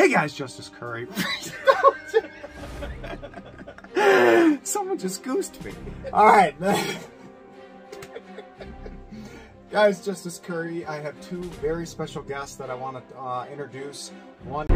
Hey guys, Justice Curry. Someone just goosed me. All right. Guys, Justice Curry, I have two very special guests that I want to introduce. One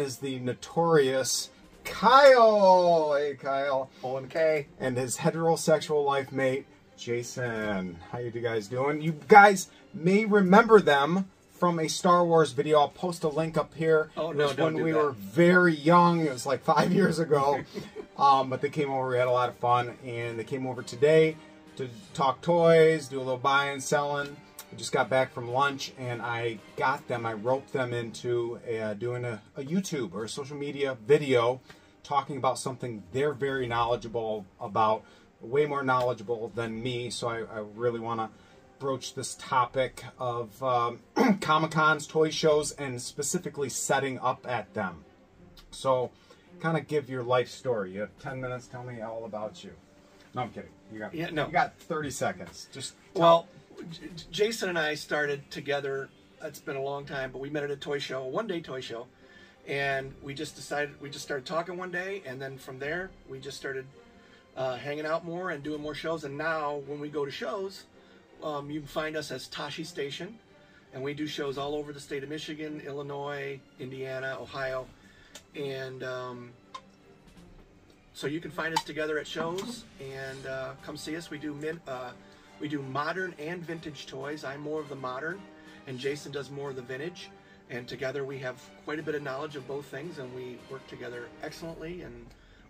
is the notorious Kyle. Hey, Kyle. O&K. And his heterosexual life mate, Jason. How you guys doing? You guys may remember them from a Star Wars video. I'll post a link up here. Oh, no, don't when we do that. were very young. It was like 5 years ago. But they came over. We had a lot of fun. And they came over today to talk toys, do a little buying, selling. I just got back from lunch, and I roped them into doing a YouTube or a social media video talking about something they're very knowledgeable about, way more knowledgeable than me. So I really want to broach this topic of Comic-Cons, toy shows, and specifically setting up at them. So kind of give your life story. You have 10 minutes. Tell me all about you. No, I'm kidding. You got 30 seconds. Just Jason and I started together. It's been a long time, but we met at a toy show, a one-day toy show, and we just started talking one day, and then from there we just started hanging out more and doing more shows. And now when we go to shows, you can find us as Tashi Station, and we do shows all over the state of Michigan, Illinois, Indiana, Ohio, and so you can find us together at shows and come see us. We do modern and vintage toys. I'm more of the modern, and Jason does more of the vintage. And together we have quite a bit of knowledge of both things, and we work together excellently, and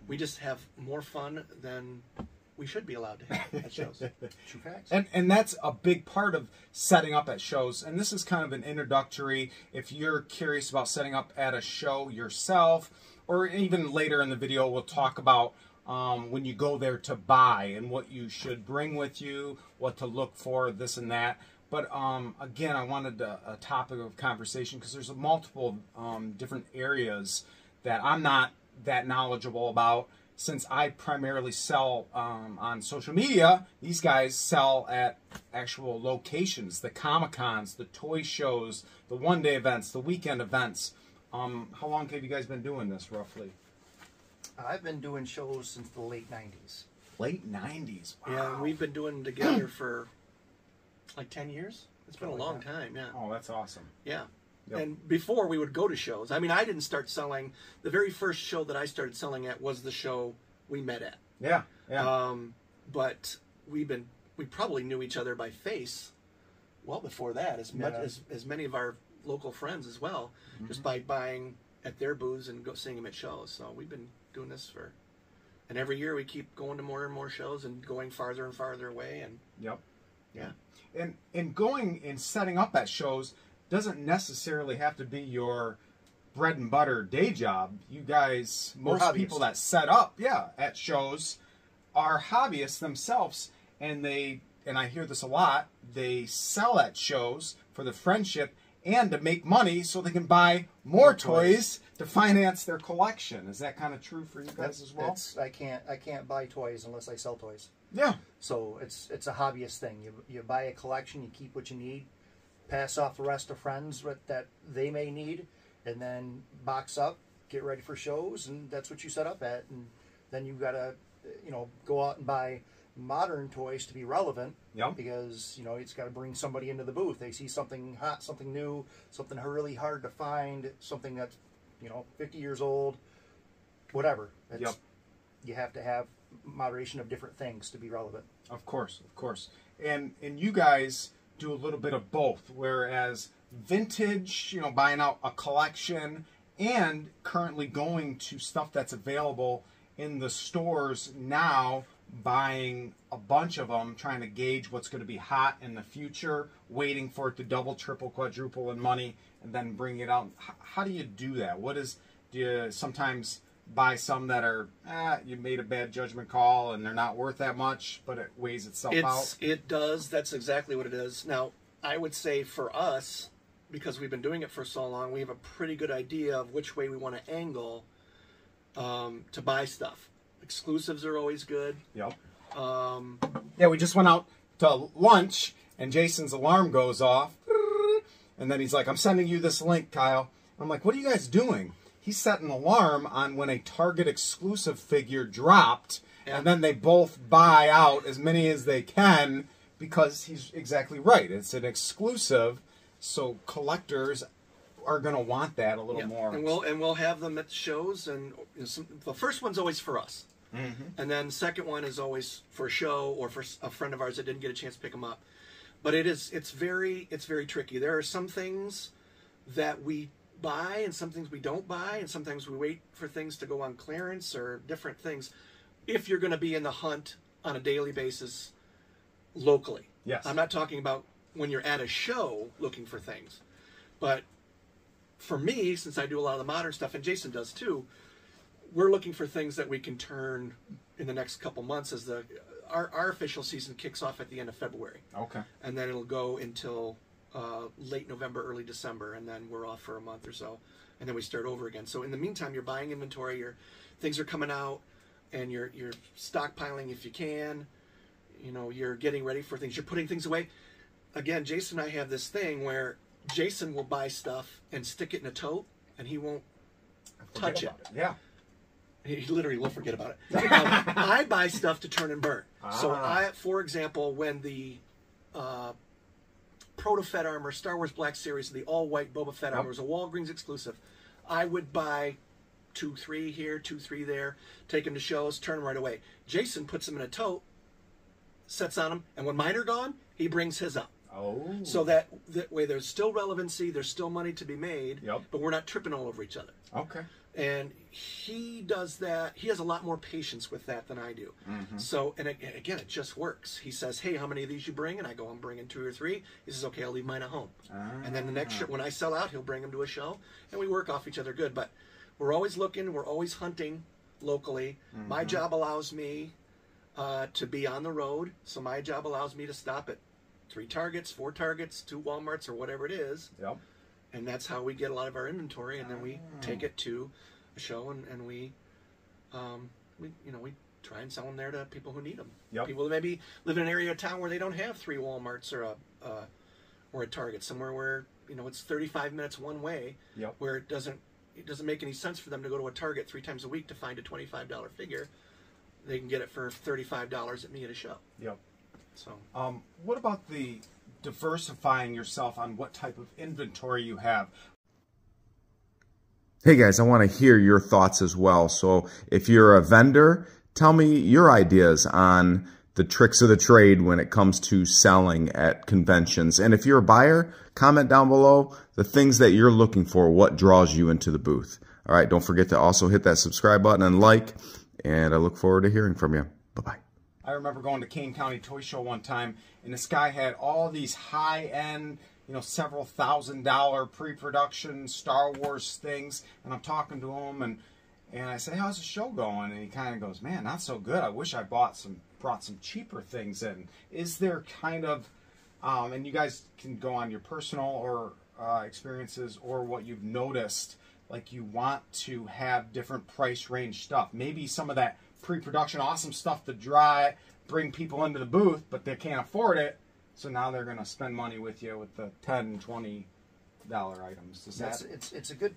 we just have more fun than we should be allowed to have at shows. True facts. And that's a big part of setting up at shows. And this is kind of an introductory. If you're curious about setting up at a show yourself, or even later in the video, we'll talk about when you go there to buy and what you should bring with you, what to look for, this and that. But again, I wanted a topic of conversation because there's multiple different areas that I'm not that knowledgeable about. Since I primarily sell on social media, these guys sell at actual locations, the Comic-Cons, the toy shows, the one-day events, the weekend events. How long have you guys been doing this, roughly? I've been doing shows since the late 90s. Late 90s? Wow. Yeah, we've been doing them together for like 10 years. It's been a long time, yeah. Oh, that's awesome. Yeah. Yep. And before we would go to shows, I mean, I didn't start selling. The very first show that I started selling at was the show we met at. Yeah, yeah. But we probably knew each other by face well before that, as much as many of our local friends as well, just by buying at their booths and seeing them at shows. So we've been doing this and every year we keep going to more and more shows and going farther and farther away. And yeah. And going and setting up at shows doesn't necessarily have to be your bread and butter day job. You guys, most people that set up, at shows are hobbyists themselves, and I hear this a lot, they sell at shows for the friendship and to make money so they can buy more toys to finance their collection. Is that kind of true for you guys as well? I can't buy toys unless I sell toys. Yeah. So it's a hobbyist thing. You buy a collection, you keep what you need, pass off the rest to friends that they may need, and then box up, get ready for shows, and that's what you set up at. And then you've got to, go out and buy modern toys to be relevant. Yep. Because it's got to bring somebody into the booth. They see something hot, something new, something really hard to find, something that's 50 years old, whatever. You have to have moderation of different things to be relevant. Of course. And you guys do a little bit of both, whereas vintage, buying out a collection, and currently going to stuff that's available in the stores now, buying a bunch of them, trying to gauge what's going to be hot in the future, waiting for it to double, triple, quadruple in money, and then bring it out. How do you do that? Do you sometimes buy some that are, you made a bad judgment call and they're not worth that much, but it weighs itself out? It does. That's exactly what it is. Now, I would say for us, because we've been doing it for so long, we have a pretty good idea of which way we want to angle to buy stuff. Exclusives are always good. Yep. Yeah, we just went out to lunch, and Jason's alarm goes off, and then he's like, "I'm sending you this link, Kyle." I'm like, "What are you guys doing?" He set an alarm on when a Target exclusive figure dropped, and then they both buy out as many as they can, because he's exactly right. It's an exclusive, so collectors are going to want that a little more. And we'll have them at shows, and the first one's always for us. And then the second one is always for a show or for a friend of ours that didn't get a chance to pick them up. But it's very tricky. There are some things that we buy and some things we don't buy, and sometimes we wait for things to go on clearance or different things if you're going to be in the hunt on a daily basis locally. Yes. I'm not talking about when you're at a show looking for things. But for me, since I do a lot of the modern stuff, and Jason does too, we're looking for things that we can turn in the next couple months as our official season kicks off at the end of February. Okay. And then it'll go until late November, early December, and then we're off for a month or so, and then we start over again. So in the meantime, you're buying inventory, things are coming out, and you're stockpiling if you can. You know, you're getting ready for things. You're putting things away. Again, Jason and I have this thing where Jason will buy stuff and stick it in a tote, and he won't touch it. Yeah. He literally will forget about it. I buy stuff to turn and burn. So for example, when the Proto Fett armor, Star Wars Black Series, the all-white Boba Fett armor was a Walgreens exclusive, I would buy 2, 3 here, 2, 3 there, take them to shows, turn them right away. Jason puts them in a tote, sets on them, and when mine are gone, he brings his up. Oh. So that way there's still relevancy, there's still money to be made, but we're not tripping all over each other. Okay. And he does that. He has a lot more patience with that than I do. So, and again, it just works. He says, "Hey, how many of these you bring?" And I go, "I'm bringing 2 or 3. He says, "Okay, I'll leave mine at home." And then the next show, when I sell out, he'll bring them to a show, and we work off each other good. But we're always looking. We're always hunting locally. My job allows me to be on the road. So my job allows me to stop at 3 Targets, 4 Targets, 2 Walmarts, or whatever it is. Yep. And that's how we get a lot of our inventory, and then we take it to a show, and we try and sell them there to people who need them. People that maybe live in an area of town where they don't have 3 Walmarts or a Target, somewhere where it's 35 minutes one way, where it doesn't make any sense for them to go to a Target 3 times a week to find a $25 figure. They can get it for $35 at me at a show. So, what about the diversifying yourself on what type of inventory you have? Hey guys, I want to hear your thoughts as well. So if you're a vendor, tell me your ideas on the tricks of the trade when it comes to selling at conventions. And if you're a buyer, comment down below the things that you're looking for, what draws you into the booth. All right, don't forget to also hit that subscribe button and like, and I look forward to hearing from you. Bye-bye. I remember going to Kane County Toy Show one time, and this guy had all these high-end, several $1,000 pre-production Star Wars things, and I'm talking to him, and I say, "How's the show going?" And he kind of goes, "Man, not so good. I wish I brought some cheaper things in." Is there kind of, and you guys can go on your personal or experiences or what you've noticed, like you want to have different price range stuff. Maybe some of that pre-production awesome stuff to bring people into the booth, but they can't afford it, so now they're going to spend money with you with the $10, $20 items. It's a good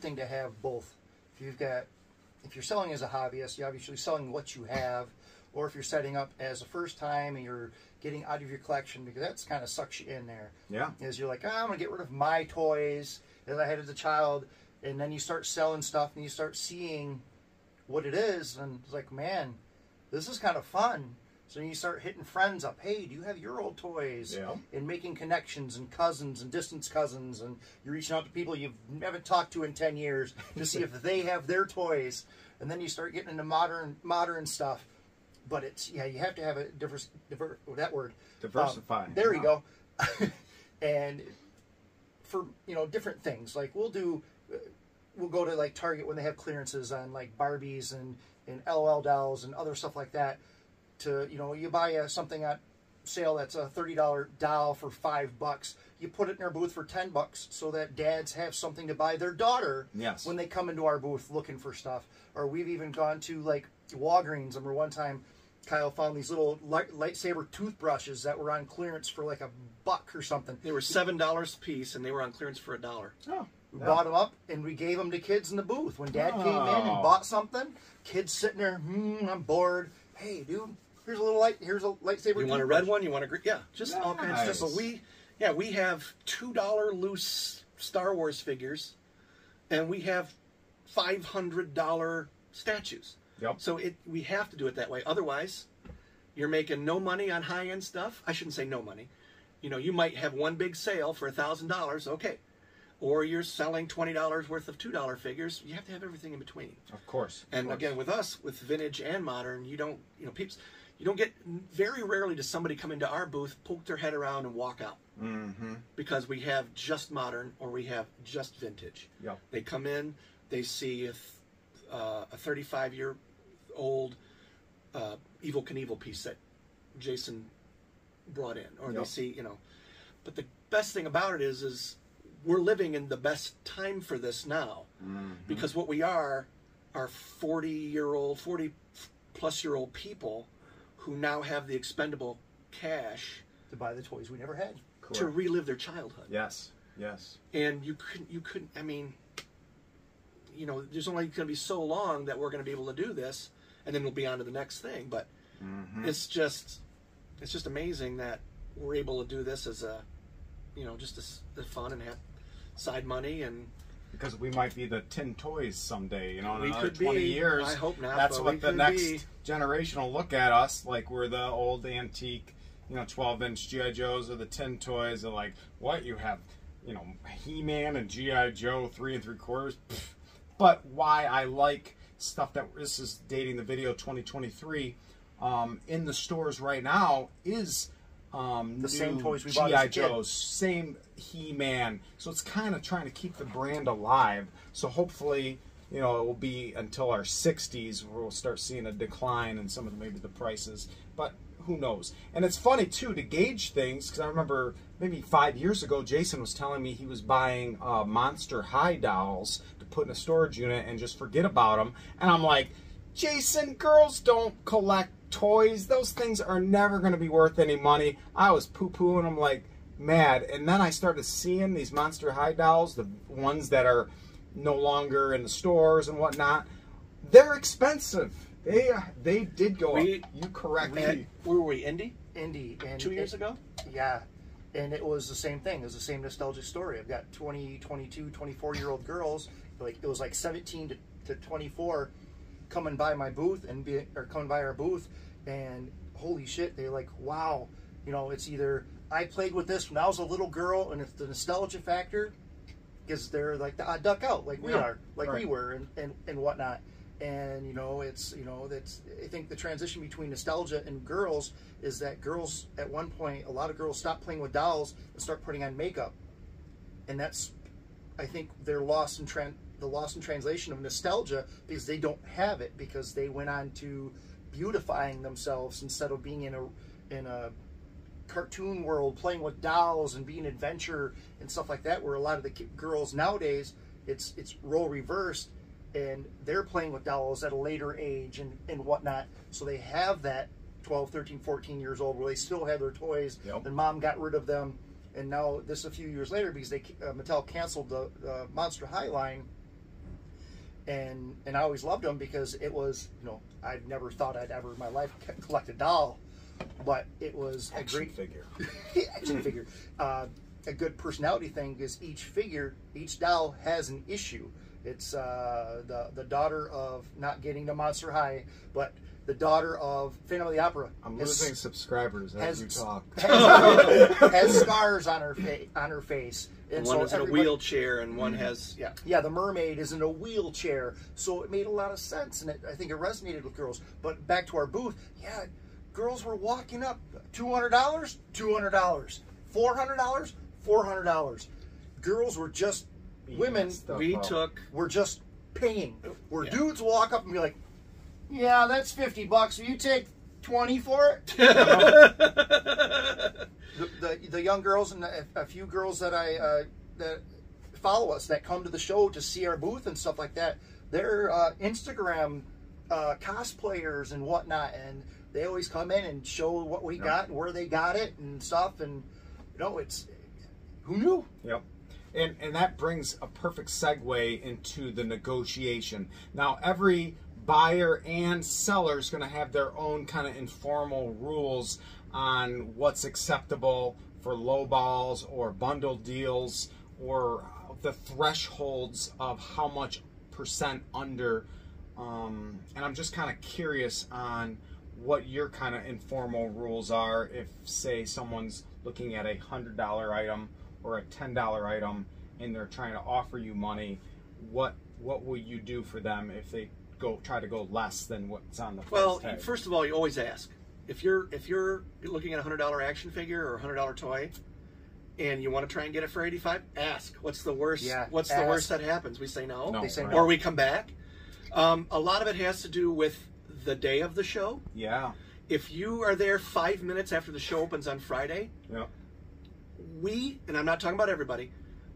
thing to have both. If you're selling as a hobbyist, you're obviously selling what you have, or if you're setting up as a first time and you're getting out of your collection, because that's kind of sucks you in there. Yeah. Is you're like, I'm going to get rid of my toys that I had as a child, and then you start selling stuff and you start seeing what it is, and it's like, man, this is kind of fun. So you start hitting friends up. Hey, do you have your old toys? Yeah. And making connections and cousins and distant cousins, and you're reaching out to people you haven't talked to in 10 years to see if they have their toys. And then you start getting into modern stuff. But it's you have to have a diversifying. There we go. And for different things, like we'll go to like Target when they have clearances on like Barbies and LOL dolls and other stuff like that. To you buy something at sale that's a $30 doll for $5. You put it in our booth for $10 so that dads have something to buy their daughter when they come into our booth looking for stuff. Or we've even gone to like Walgreens. I remember one time Kyle found these little lightsaber toothbrushes that were on clearance for like $1 or something. They were $7 a piece, and they were on clearance for $1. Oh. We bought them up, and we gave them to kids in the booth. When Dad came in and bought something, kids sitting there, I'm bored. Hey, dude, here's a lightsaber. You want a red one? You want a green? Yeah, just all kinds of stuff. But we have $2 loose Star Wars figures, and we have $500 statues. Yep. So we have to do it that way. Otherwise, you're making no money on high-end stuff. I shouldn't say no money. You know, you might have one big sale for $1,000. Okay. Or you're selling $20 worth of $2 figures. You have to have everything in between. Of course. And again, with us, with vintage and modern, you don't get, very rarely does somebody come into our booth, poke their head around, and walk out. Mm-hmm. Because we have just modern or we have just vintage. Yep. They come in, they see a 35-year-old Evel Knievel piece that Jason brought in, or they see, you know. But the best thing about it is we're living in the best time for this now, because what we are 40-year-old, 40-plus-year-old people who now have the expendable cash to buy the toys we never had. To relive their childhood. Yes, yes. And you couldn't. I mean, you know, there's only going to be so long that we're going to be able to do this, and then we'll be on to the next thing. But it's just amazing that we're able to do this as a, you know, just as fun and have side money. And because we might be the tin toys someday, you know, in we another could 20 be. years. I hope not. That's but what we the could next be. generation will look at us like we're the old antique, you know, 12-inch G.I. Joes or the tin toys. They're like, what, you have, you know, He-Man and G.I. Joe 3 3/4. But why I like stuff that, this is dating the video 2023, in the stores right now is the same toys we bought as G.I. a kid. Joes, same He-Man. So it's kind of trying to keep the brand alive. So hopefully, you know, it will be until our 60s where we'll start seeing a decline in some of maybe the prices. But who knows? And it's funny too to gauge things, because I remember maybe 5 years ago Jason was telling me he was buying Monster High dolls to put in a storage unit and just forget about them. And I'm like, Jason, girls don't collect toys. Those things are never going to be worth any money. I was poo-pooing them like mad. And then I started seeing these Monster High dolls, the ones that are no longer in the stores and whatnot. They're expensive. They did go up. You correct me. Where were we? Indy, and 2 years ago. Yeah, and it was the same thing. It was the same nostalgic story. I've got 20, 22, 24-year-old girls. Like it was like 17 to 24 coming by my booth coming by our booth, and holy shit, they're like, wow, you know, it's either I played with this when I was a little girl, and it's the nostalgia factor, because they're like the odd duck out, like we are, like we were, and whatnot. And you know, it's, you know, that's, I think the transition between nostalgia and girls is that girls at one point, a lot of girls stop playing with dolls and start putting on makeup, and that's, I think, their loss in translation of nostalgia, because they don't have it, because they went on to beautifying themselves instead of being in a cartoon world playing with dolls and being adventure and stuff like that, where a lot of the girls nowadays, it's role reversed, and they're playing with dolls at a later age and whatnot. So they have that 12, 13, 14 years old where they still have their toys. Yep. And mom got rid of them. And now this a few years later, because Mattel canceled the Monster High line. And I always loved them because it was, you know, I'd never thought I'd ever in my life collect a doll. But it was a great figure. action figure. A good personality thing, because each doll has an issue. It's the daughter of not getting to Monster High, but the daughter of Phantom of the Opera. I'm losing subscribers as you talk. Has scars on her face. And one is in a wheelchair, and one has Yeah, the mermaid is in a wheelchair, so it made a lot of sense, and I think it resonated with girls. But back to our booth, girls were walking up, $200, $200, $400, $400. Girls were just women. We're just paying. Where dudes walk up and be like, yeah, that's $50. Will you take $20 for it. The young girls and a few girls that that follow us that come to the show to see our booth and stuff like that, they're Instagram cosplayers and whatnot, and they always come in and show what we got and where they got it and stuff, and you know, it's who knew? Yep. And that brings a perfect segue into the negotiation. Now, every buyer and seller is going to have their own kind of informal rules on what's acceptable for low balls or bundle deals, or the thresholds of how much percent under. And I'm just kind of curious on what your kind of informal rules are if, say, someone's looking at a $100 item or a $10 item and they're trying to offer you money. What will you do for them if they try to go less than what's on the price tag? First of all, you always ask. If you're looking at a $100 action figure or a $100 toy and you want to try and get it for $85, ask. What's the worst? Yeah, what's the worst that happens? We say no. They say no. Or we come back. A lot of it has to do with the day of the show. Yeah. If you are there 5 minutes after the show opens on Friday, and I'm not talking about everybody,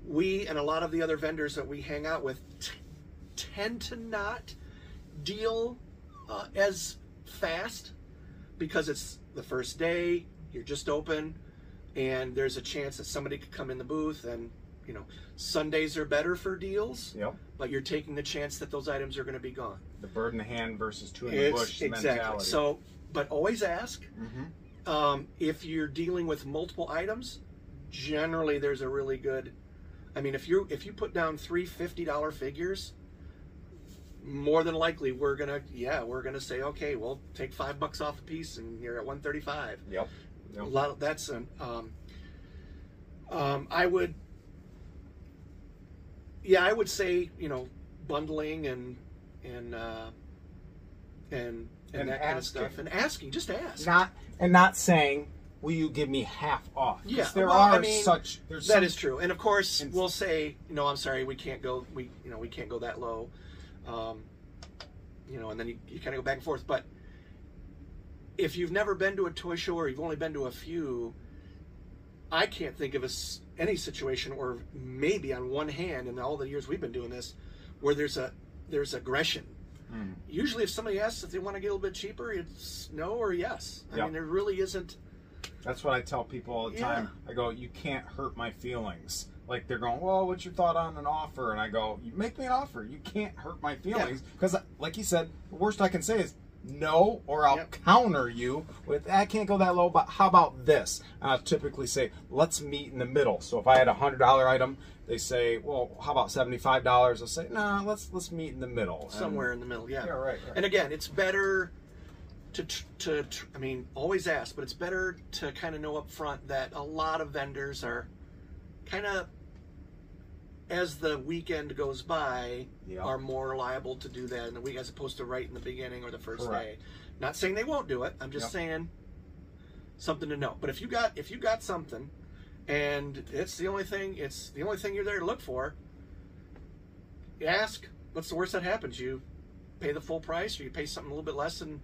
we and a lot of the other vendors that we hang out with tend to not deal as fast, because it's the first day, you're just open, and there's a chance that somebody could come in the booth, and you know, Sundays are better for deals, but you're taking the chance that those items are going to be gone. The bird in the hand versus two in the bush mentality. So, but always ask. If you're dealing with multiple items, generally there's a really good, I mean, if you put down three $50 figures, more than likely we're gonna say, okay, we'll take $5 off a piece and you're at $135. Yep. A lot of that's I would say, you know, bundling and that kind of stuff, and asking, just ask. Not saying, will you give me half off? Yeah, that is true. And of course, we'll say, no, I'm sorry, we can't go. We can't go that low. You know, and then you kind of go back and forth. But if you've never been to a toy show or you've only been to a few, I can't think of any situation, or maybe on one hand in all the years we've been doing this, where there's aggression. Usually if somebody asks if they want to get a little bit cheaper, it's no or yes. I mean, there really isn't. That's what I tell people all the time. I go, you can't hurt my feelings. Like, they're going, well, what's your thought on an offer? And I go, you make me an offer. You can't hurt my feelings. Because, like you said, the worst I can say is no, or I'll counter you with, I can't go that low, but how about this? And I'll typically say, let's meet in the middle. So if I had a $100 item, they say, well, how about $75? I'll say, nah, let's meet in the middle. Somewhere in the middle, yeah. Yeah, right. And again, it's better to I mean, always ask, but it's better to kind of know up front that a lot of vendors are kind of, as the weekend goes by, are more liable to do that in the week, as opposed to right in the beginning or the first day. Not saying they won't do it. I'm just saying something to know. But if you got something, and it's the only thing you're there to look for, you ask. What's the worst that happens? You pay the full price, or you pay something a little bit less than,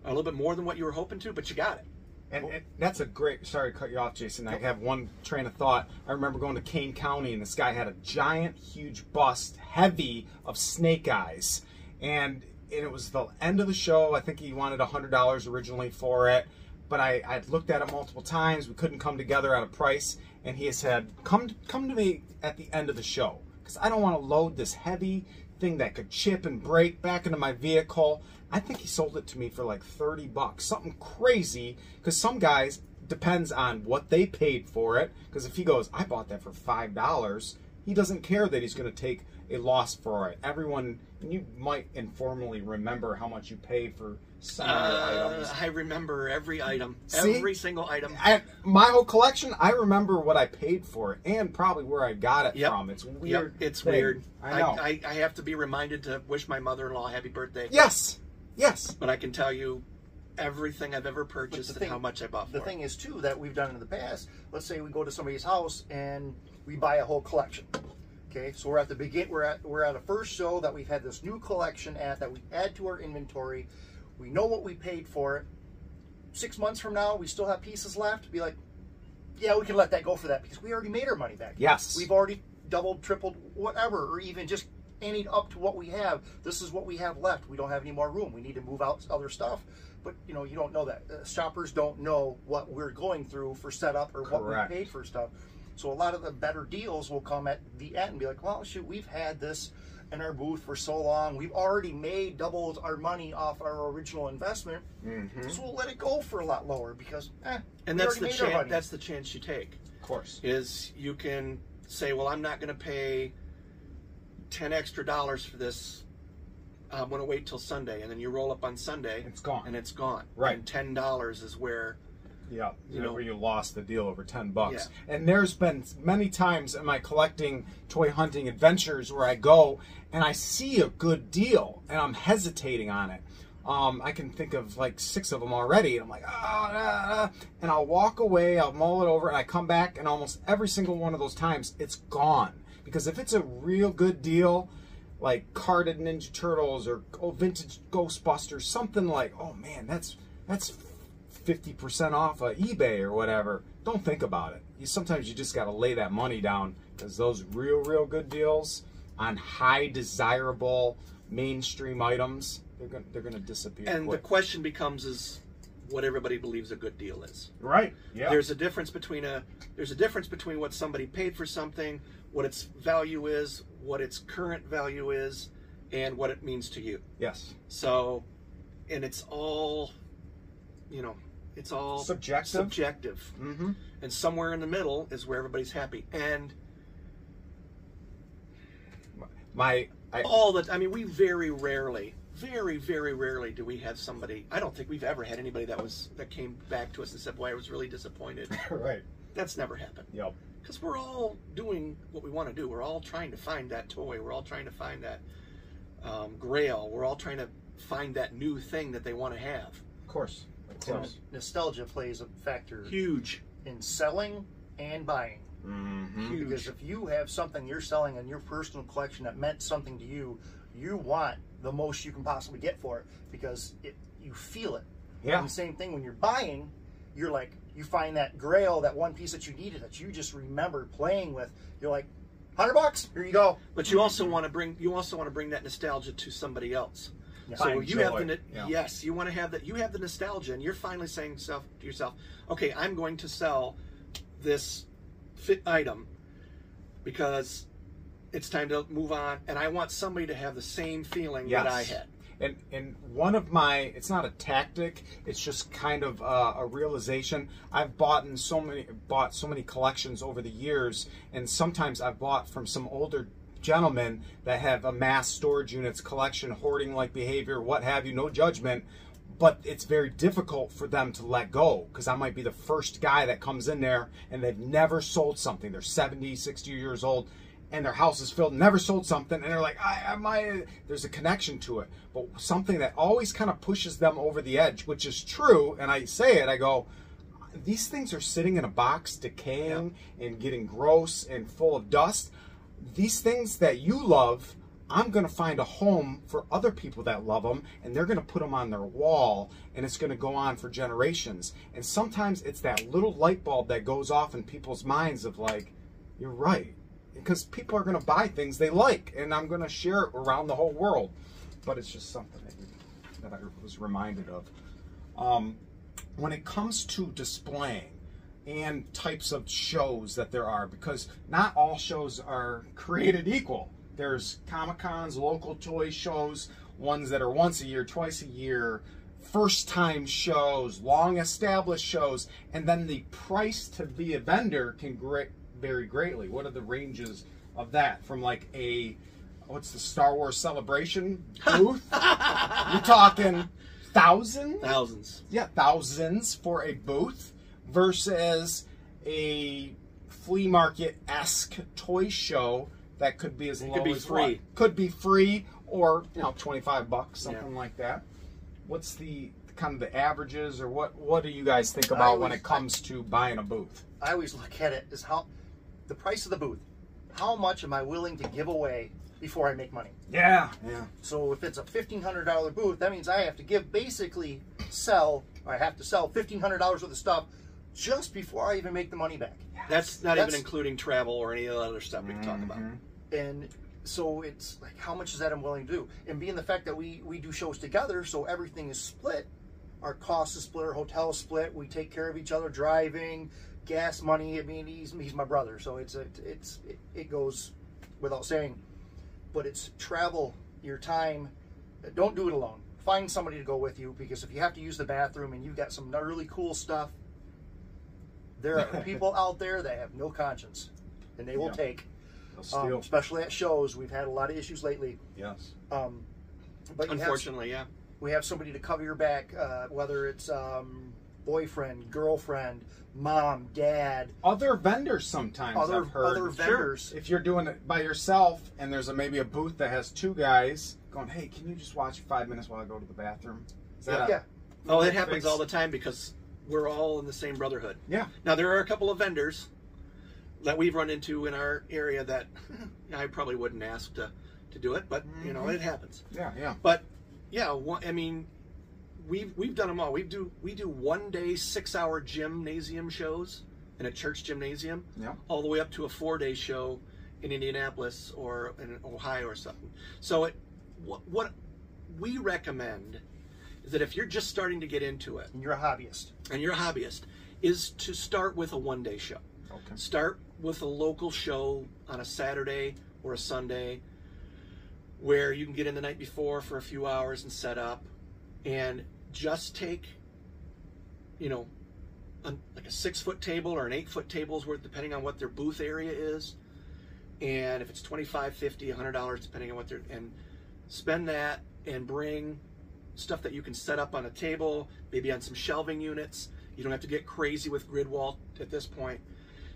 a little bit more than what you were hoping to, but you got it. And that's a great, sorry to cut you off, Jason. I have one train of thought. I remember going to Kane County, and this guy had a giant, huge bust, heavy, of snake eyes. And it was the end of the show. I think he wanted $100 originally for it. But I looked at it multiple times. We couldn't come together on a price. And he said, come to me at the end of the show, because I don't want to load this heavy thing that could chip and break back into my vehicle. I think he sold it to me for like $30, something crazy, because some guys, depends on what they paid for it, because if he goes, I bought that for $5, he doesn't care that he's going to take a loss for it. Everyone, and you might informally remember how much you paid for some of your items. I remember every item, every single item. My whole collection, I remember what I paid for it, and probably where I got it from. It's weird. It's weird. I know. I have to be reminded to wish my mother-in-law a happy birthday. Yes. Yes. But I can tell you everything I've ever purchased and how much I bought for it. The thing is, too, that we've done in the past, let's say we go to somebody's house and we buy a whole collection. Okay, so we're at a first show that we've had this new collection that we add to our inventory. We know what we paid for it, 6 months from now we still have pieces left, be like, yeah, we can let that go for that because we already made our money back. Yes. We've already doubled, tripled, whatever, or even just anything up to what we have. This is what we have left. We don't have any more room. We need to move out other stuff. But, you know, you don't know that. Shoppers don't know what we're going through for setup or what we paid for stuff. So a lot of the better deals will come at the end and be like, well, shoot, we've had this in our booth for so long. We've already made double our money off our original investment. So we'll let it go for a lot lower because, and that's the chance. That's the chance you take. Of course. Is you can say, well, I'm not going to pay $10 extra for this. I'm going to wait till Sunday, and then you roll up on Sunday. It's gone. And it's gone. Right. And $10 is where. Yeah, you know, where you lost the deal over $10. Yeah. And there's been many times in my collecting toy hunting adventures where I go and I see a good deal and I'm hesitating on it. I can think of like 6 of them already, and I'm like, and I'll walk away, I'll mull it over, and I come back, and almost every single one of those times, it's gone. Because if it's a real good deal, like carded Ninja Turtles or vintage Ghostbusters, something like, oh man, that's 50% off of eBay or whatever, don't think about it. Sometimes you just got to lay that money down, because those real good deals on high desirable mainstream items, they're gonna disappear. And the question becomes is what everybody believes a good deal is. Right. Yeah. There's a difference between what somebody paid for something, what its value is, what its current value is, and what it means to you. Yes. So, and it's all, you know, it's all subjective. And somewhere in the middle is where everybody's happy. And I mean, we very rarely do we have somebody. I don't think we've ever had anybody that came back to us and said, "Boy, I was really disappointed." Right. That's never happened. Yep. Because we're all doing what we want to do. We're all trying to find that toy. We're all trying to find that grail. We're all trying to find that new thing that they want to have. Of course. Nostalgia plays a factor huge in selling and buying. Huge. Because if you have something you're selling in your personal collection that meant something to you, you want the most you can possibly get for it because you feel it. Yeah. And the same thing when you're buying, you're like, you find that grail, that one piece that you needed that you just remember playing with. You're like, $100, here you go. But you also want to bring that nostalgia to somebody else. Yeah. So you have the yeah. Yes, you want to have that. You have the nostalgia, and you're finally saying to yourself, okay, I'm going to sell this item because it's time to move on, and I want somebody to have the same feeling that I had. And one of my, it's not a tactic, it's just kind of a realization. I've bought so many collections over the years, and sometimes I've bought from some older gentlemen that have amassed storage units, collection, hoarding like behavior, what have you, no judgment, but it's very difficult for them to let go because I might be the first guy that comes in there and they've never sold something. They're 70, 60 years old and their house is filled, never sold something, and they're like, there's a connection to it. But something that always kind of pushes them over the edge, which is true, and I say it, I go, these things are sitting in a box, decaying and getting gross and full of dust. These things that you love, I'm going to find a home for other people that love them, and they're going to put them on their wall, and it's going to go on for generations. And sometimes it's that little light bulb that goes off in people's minds of like, you're right. Because people are going to buy things they like, and I'm going to share it around the whole world. But it's just something that I was reminded of. When it comes to displaying and types of shows that there are, because not all shows are created equal. There's Comic-Cons, local toy shows, ones that are once a year, twice a year, first-time shows, long-established shows, and then the price to be a vendor can vary greatly. What are the ranges of that? From like what's the Star Wars Celebration booth? You're talking thousands? Yeah, thousands for a booth versus a flea market-esque toy show that could be as low as free. Could be free or, you know, $25, something like that. What's the kind of the averages, or what do you guys think about when it comes to buying a booth? I always look at it as the price of the booth. How much am I willing to give away before I make money? Yeah. So if it's a $1,500 booth, that means I have to basically sell I have to sell $1,500 worth of stuff just before I even make the money back. That's not even including travel or any of the other stuff we can talk about. And so it's like, how much is that I'm willing to do? And being the fact that we do shows together, so everything is split. Our costs is split, our hotel is split. We take care of each other, driving, gas money. I mean, he's my brother, so it goes without saying. But it's travel, your time. Don't do it alone. Find somebody to go with you, because if you have to use the bathroom and you've got some really cool stuff, there are people out there that have no conscience, and they will take. Especially at shows. We've had a lot of issues lately. Yes. But unfortunately, we have somebody to cover your back, whether it's boyfriend, girlfriend, mom, dad. Other vendors sometimes, I've heard. Other vendors. Sure. If you're doing it by yourself and there's maybe a booth that has two guys going, hey, can you just watch 5 minutes while I go to the bathroom? Is that Oh, that happens all the time because we're all in the same brotherhood. Yeah. Now, there are a couple of vendors that we've run into in our area that I probably wouldn't ask to do it, but you know, it happens. Yeah, yeah. But yeah, I mean, we've done them all. We do 1 day 6-hour gymnasium shows in a church gymnasium, all the way up to a 4-day show in Indianapolis or in Ohio or something. So what we recommend is that if you're just starting to get into it, and you're a hobbyist, is to start with a 1-day show. Okay. Start with a local show on a Saturday or a Sunday where you can get in the night before for a few hours and set up, and just take, you know, like a 6-foot table or an 8-foot table's worth, depending on what their booth area is. And if it's $25, $50, $100, depending on what they're, and spend that and bring stuff that you can set up on a table, maybe on some shelving units. You don't have to get crazy with grid wall at this point.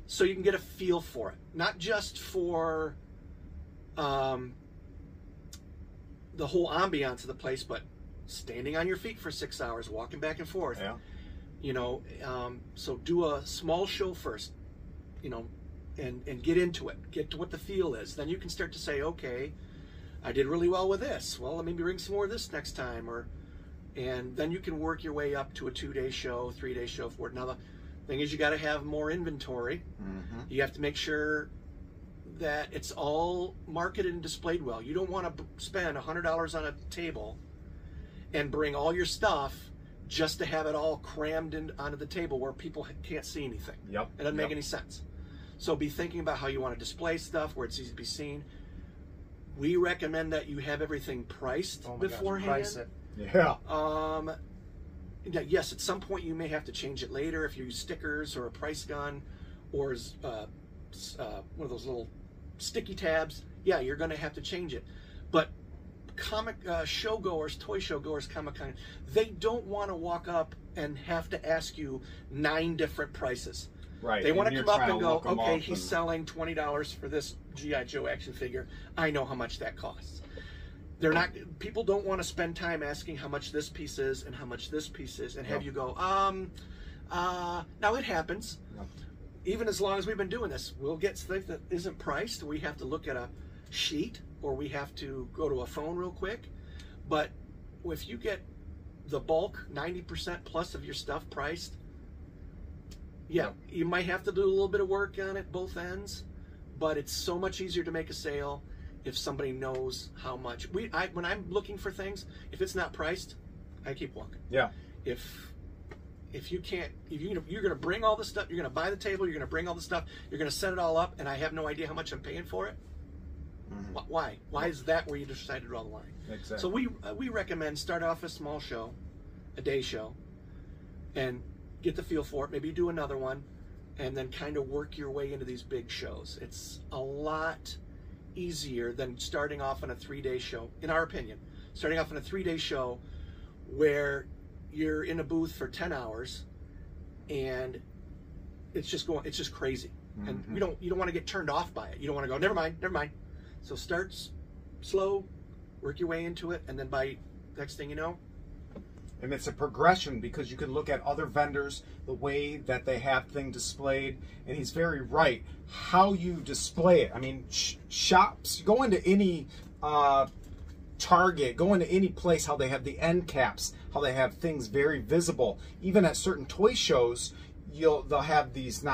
So you can get a feel for it, not just for the whole ambiance of the place, but standing on your feet for 6 hours, walking back and forth. Yeah. You know, so do a small show first, you know, and get into it, get to what the feel is. Then you can start to say, okay, I did really well with this. Well, let me bring some more of this next time, and then you can work your way up to a 2-day show, 3-day show for it. Now the thing is, you got to have more inventory. You have to make sure that it's all marketed and displayed well. You don't want to spend $100 on a table and bring all your stuff just to have it all crammed onto the table where people can't see anything. Yep. It doesn't make any sense. So be thinking about how you want to display stuff, where it's easy to be seen. We recommend that you have everything priced beforehand. Price it. Yeah. Yes, at some point you may have to change it later if you use stickers or a price gun or one of those little sticky tabs. Yeah, you're going to have to change it. But comic show goers, toy show goers, Comic-Con, they don't want to walk up and have to ask you 9 different prices. Right. They want to come up and go, okay, he's selling $20 for this G.I. Joe action figure. I know how much that costs. They're not. People don't want to spend time asking how much this piece is and how much this piece is, and have you go, now it happens. Yep. Even as long as we've been doing this, we'll get stuff that isn't priced. We have to look at a sheet, or we have to go to a phone real quick. But if you get the bulk, 90% plus of your stuff priced, you might have to do a little bit of work on it both ends, but it's so much easier to make a sale if somebody knows how much. When I'm looking for things, if it's not priced, I keep walking. Yeah. If you can't, you're going to bring all the stuff, you're going to buy the table, you're going to bring all the stuff, you're going to set it all up, and I have no idea how much I'm paying for it. Why? Why is that where you decide to draw the line? Exactly. So we recommend start off a small show, a day show, and get the feel for it. Maybe do another one, and then kind of work your way into these big shows. It's a lot easier than starting off on a 3-day show, in our opinion. Starting off on a 3-day show where you're in a booth for 10 hours and it's just crazy. And you don't want to get turned off by it. You don't want to go, never mind. So start slow, work your way into it, and then by next thing you know. And it's a progression, because you can look at other vendors, the way that they have things displayed, and he's very right. How you display it. I mean, shops, go into any Target, go into any place, how they have the end caps, how they have things very visible. Even at certain toy shows, they'll have these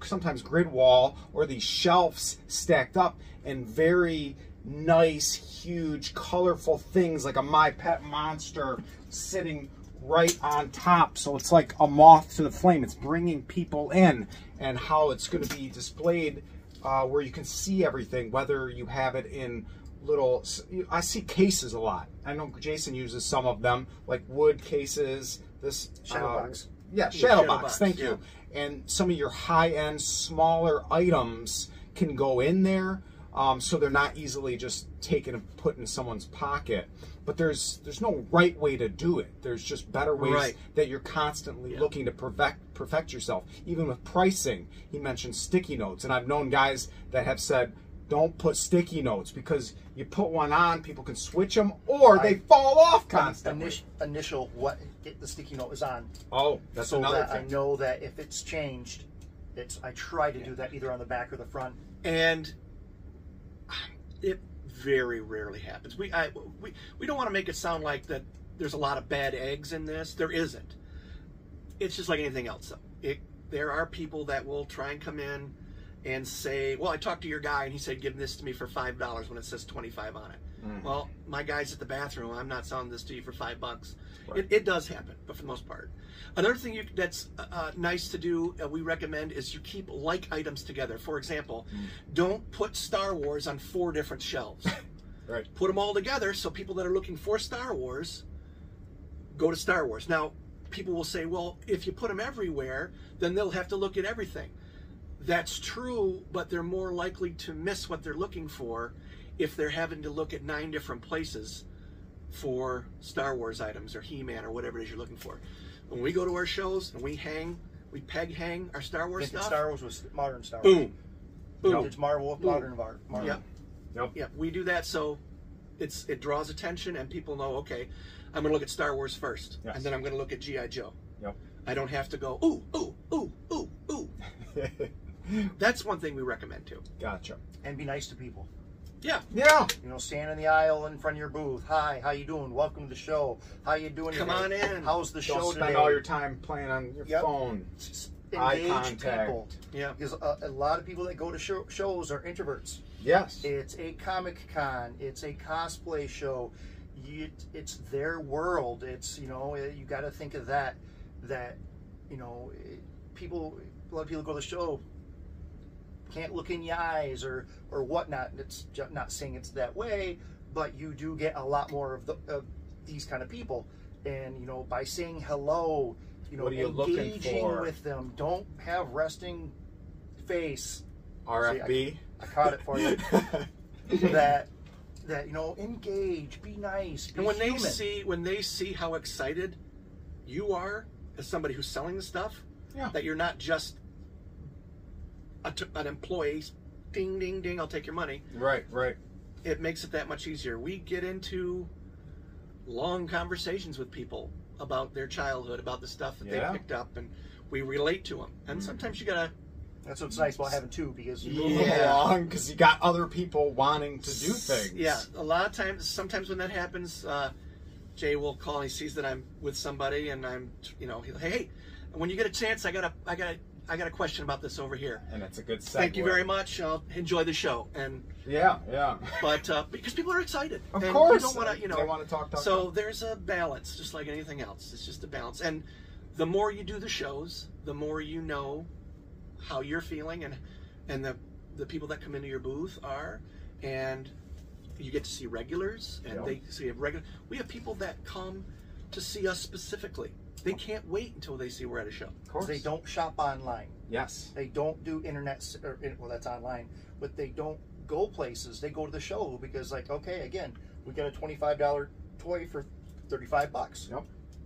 sometimes grid wall or these shelves stacked up and very nice, huge, colorful things like a My Pet Monster sitting right on top. So it's like a moth to the flame. It's bringing people in, and how it's going to be displayed where you can see everything, whether you have it in little, I see cases a lot. I know Jason uses some of them, like wood cases, this Shadow box. Yeah, shadow box, thank you. And some of your high-end, smaller items can go in there, so they're not easily just taken and put in someone's pocket. But there's no right way to do it. There's just better ways that you're constantly looking to perfect yourself. Even with pricing, he mentioned sticky notes, and I've known guys that have said, don't put sticky notes, because you put one on, people can switch them, or they fall off constantly. Initial what the sticky note is on. Oh, that's so another that thing. I know that if it's changed, I try to do that either on the back or the front. And it very rarely happens. We don't want to make it sound like that there's a lot of bad eggs in this. There isn't. It's just like anything else, though. There are people that will try and come in and say, well, I talked to your guy and he said, give this to me for $5 when it says 25 on it. Well, my guy's at the bathroom. I'm not selling this to you for $5. Right. It does happen, but for the most part. Another thing that's nice to do, we recommend, is you keep like items together. For example, don't put Star Wars on 4 different shelves. Right. Put them all together so people that are looking for Star Wars go to Star Wars. Now, people will say, well, if you put them everywhere, then they'll have to look at everything. That's true, but they're more likely to miss what they're looking for if they're having to look at 9 different places for Star Wars items or He-Man or whatever it is you're looking for. When we go to our shows and we peg hang our Star Wars stuff. Star Wars was modern Star Wars. Boom. Boom. It's Marvel, Boom. Marvel. Yep. Yep. Yep. We do that so it draws attention and people know, okay, I'm going to look at Star Wars first, and then I'm going to look at G.I. Joe. Yep. I don't have to go, ooh, ooh, ooh, ooh, ooh. That's one thing we recommend too. Gotcha. And be nice to people. Yeah. Yeah. You know, stand in the aisle in front of your booth. Hi, how you doing? Welcome to the show. How you doing today? Come on in. How's the show Don't today? spend all your time playing on your phone. Eye Engage contact. people. Yeah. Because a lot of people that go to shows are introverts. Yes. It's a Comic Con. It's a cosplay show. It's their world. It's, you know, you got to think of that. That, you know, a lot of people go to the show, can't look in your eyes or whatnot. It's not saying it's that way, but you do get a lot more of these kind of people. And, you know, by saying hello, you know, what are you looking engaging for? with them. Don't have resting face. RFB. See, I caught it for you. that you know, engage, be nice, be And when human. when they see how excited you are as somebody who's selling the stuff, that you're not just an employee, ding, ding, ding, I'll take your money. Right, right. It makes it that much easier. We get into long conversations with people about their childhood, about the stuff that they picked up, and we relate to them. And sometimes you gotta... That's what's nice about having 2, because you Move along, because you got other people wanting to do things. Yeah, a lot of times, sometimes when that happens, Jay will call and he sees that I'm with somebody, and I'm, you know, hey, when you get a chance, I got a question about this over here. And it's a good segue. Thank you very much. I'll enjoy the show. And yeah. But because people are excited, of and course, you don't want to, you know, they want to talk. So there's a balance, just like anything else. It's just a balance, and the more you do the shows, the more you know how you're feeling, and the people that come into your booth are, and you get to see regulars, and they see regular. We have people that come to see us specifically. They can't wait until they see we're at a show. Of course. They don't shop online. Yes. They don't do internet, well, that's online, but they don't go places. They go to the show because, like, okay, again, we got a $25 toy for $35.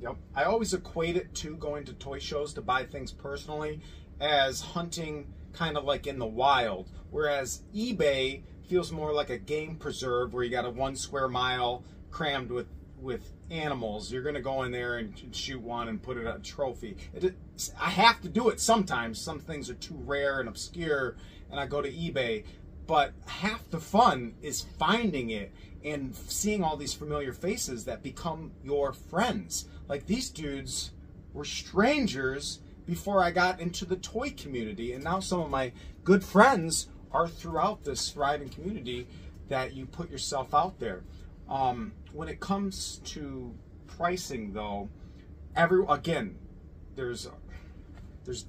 Yep. I always equate it to going to toy shows to buy things personally as hunting kind of like in the wild, whereas eBay feels more like a game preserve where you got a 1 square mile crammed with animals. You're going to go in there and shoot one and put it on a trophy. I have to do it sometimes. Some things are too rare and obscure, and I go to eBay. But half the fun is finding it and seeing all these familiar faces that become your friends. Like, these dudes were strangers before I got into the toy community, and now some of my good friends are throughout this thriving community that you put yourself out there. When it comes to pricing, though, again, there's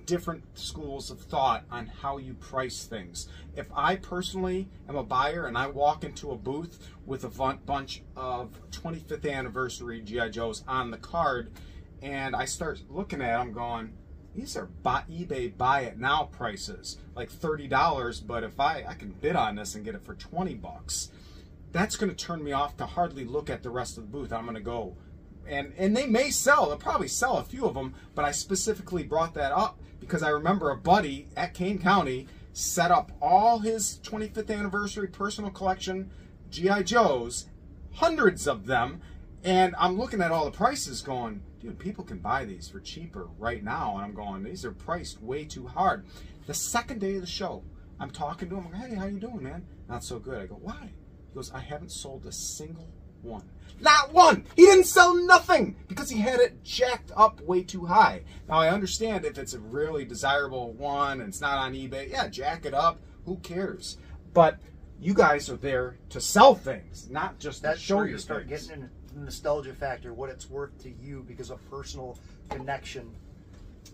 different schools of thought on how you price things. If I personally am a buyer and I walk into a booth with a bunch of 25th anniversary G.I. Joes on the card, and I start looking at them going, these are eBay buy it now prices, like $30, but if I can bid on this and get it for 20 bucks, that's going to turn me off to hardly look at the rest of the booth. I'm going to go, and they may sell, they'll probably sell a few of them, but I specifically brought that up because I remember a buddy at Kane County set up all his 25th anniversary personal collection G.I. Joes, hundreds of them, and I'm looking at all the prices going, dude, people can buy these for cheaper right now. And I'm going, these are priced way too hard. The second day of the show, I'm talking to him. I'm like, hey, how you doing, man? Not so good. I go, why? He goes, I haven't sold a single one. Not one! He didn't sell nothing because he had it jacked up way too high. Now, I understand if it's a really desirable one and it's not on eBay, yeah, jack it up. Who cares? But you guys are there to sell things, not just to show your start things. getting a nostalgia factor, what it's worth to you because of personal connection.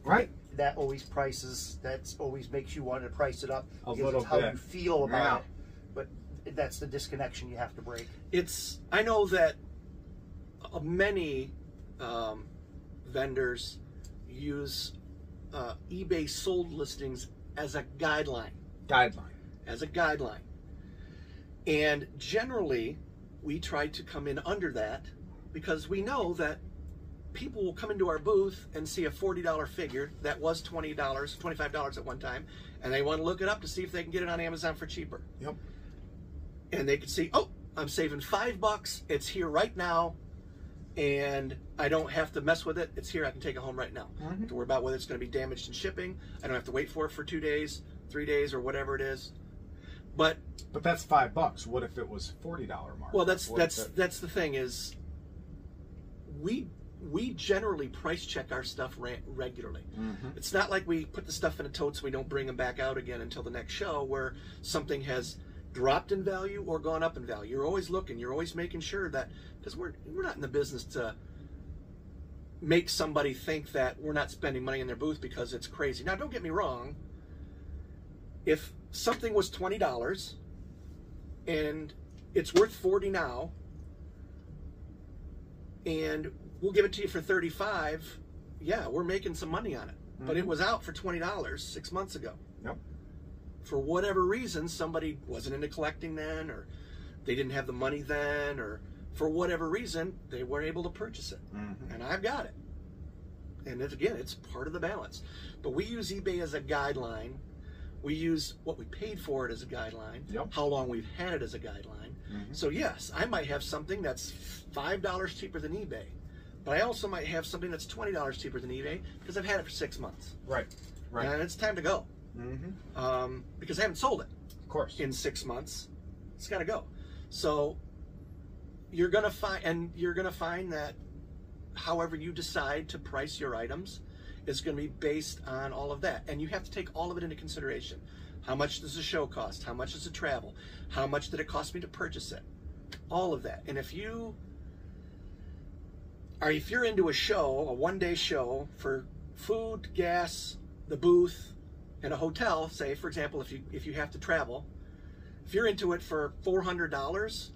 Right. That always prices. That's always makes you want to price it up A because little it's how bit. you feel about Yeah. it. But that's the disconnection you have to break. I know that many vendors use eBay sold listings as a guideline. As a guideline. And generally, we try to come in under that because we know that people will come into our booth and see a $40 figure that was $20, $25 at one time, and they want to look it up to see if they can get it on Amazon for cheaper. Yep. And they can see, oh, I'm saving $5. It's here right now, and I don't have to mess with it. It's here. I can take it home right now. I don't have to worry about whether it's going to be damaged in shipping. I don't have to wait for it for 2 days, 3 days, or whatever it is. But that's $5. What if it was $40 mark? well, that's the thing is, we generally price check our stuff regularly. It's not like we put the stuff in a tote so we don't bring them back out again until the next show where something has dropped in value or gone up in value. You're always looking. You're always making sure that, because we're not in the business to make somebody think that we're not spending money in their booth because it's crazy. Now, don't get me wrong. If something was $20 and it's worth $40 now, and we'll give it to you for $35, yeah, we're making some money on it. But it was out for $20 6 months ago. Yep. For whatever reason, somebody wasn't into collecting then, or they didn't have the money then, or for whatever reason, they weren't able to purchase it. And I've got it. And again, it's part of the balance. But we use eBay as a guideline. We use what we paid for it as a guideline, how long we've had it as a guideline. So yes, I might have something that's $5 cheaper than eBay, but I also might have something that's $20 cheaper than eBay because I've had it for 6 months. Right. And it's time to go. Because I haven't sold it. Of course. In 6 months, it's got to go. So you're gonna find that however you decide to price your items is going to be based on all of that, and you have to take all of it into consideration. How much does the show cost? How much does it travel? How much did it cost me to purchase it? All of that. And if you're into a show, a one-day show for food, gas, the booth, and a hotel, say for example, if you have to travel, if you're into it for $400,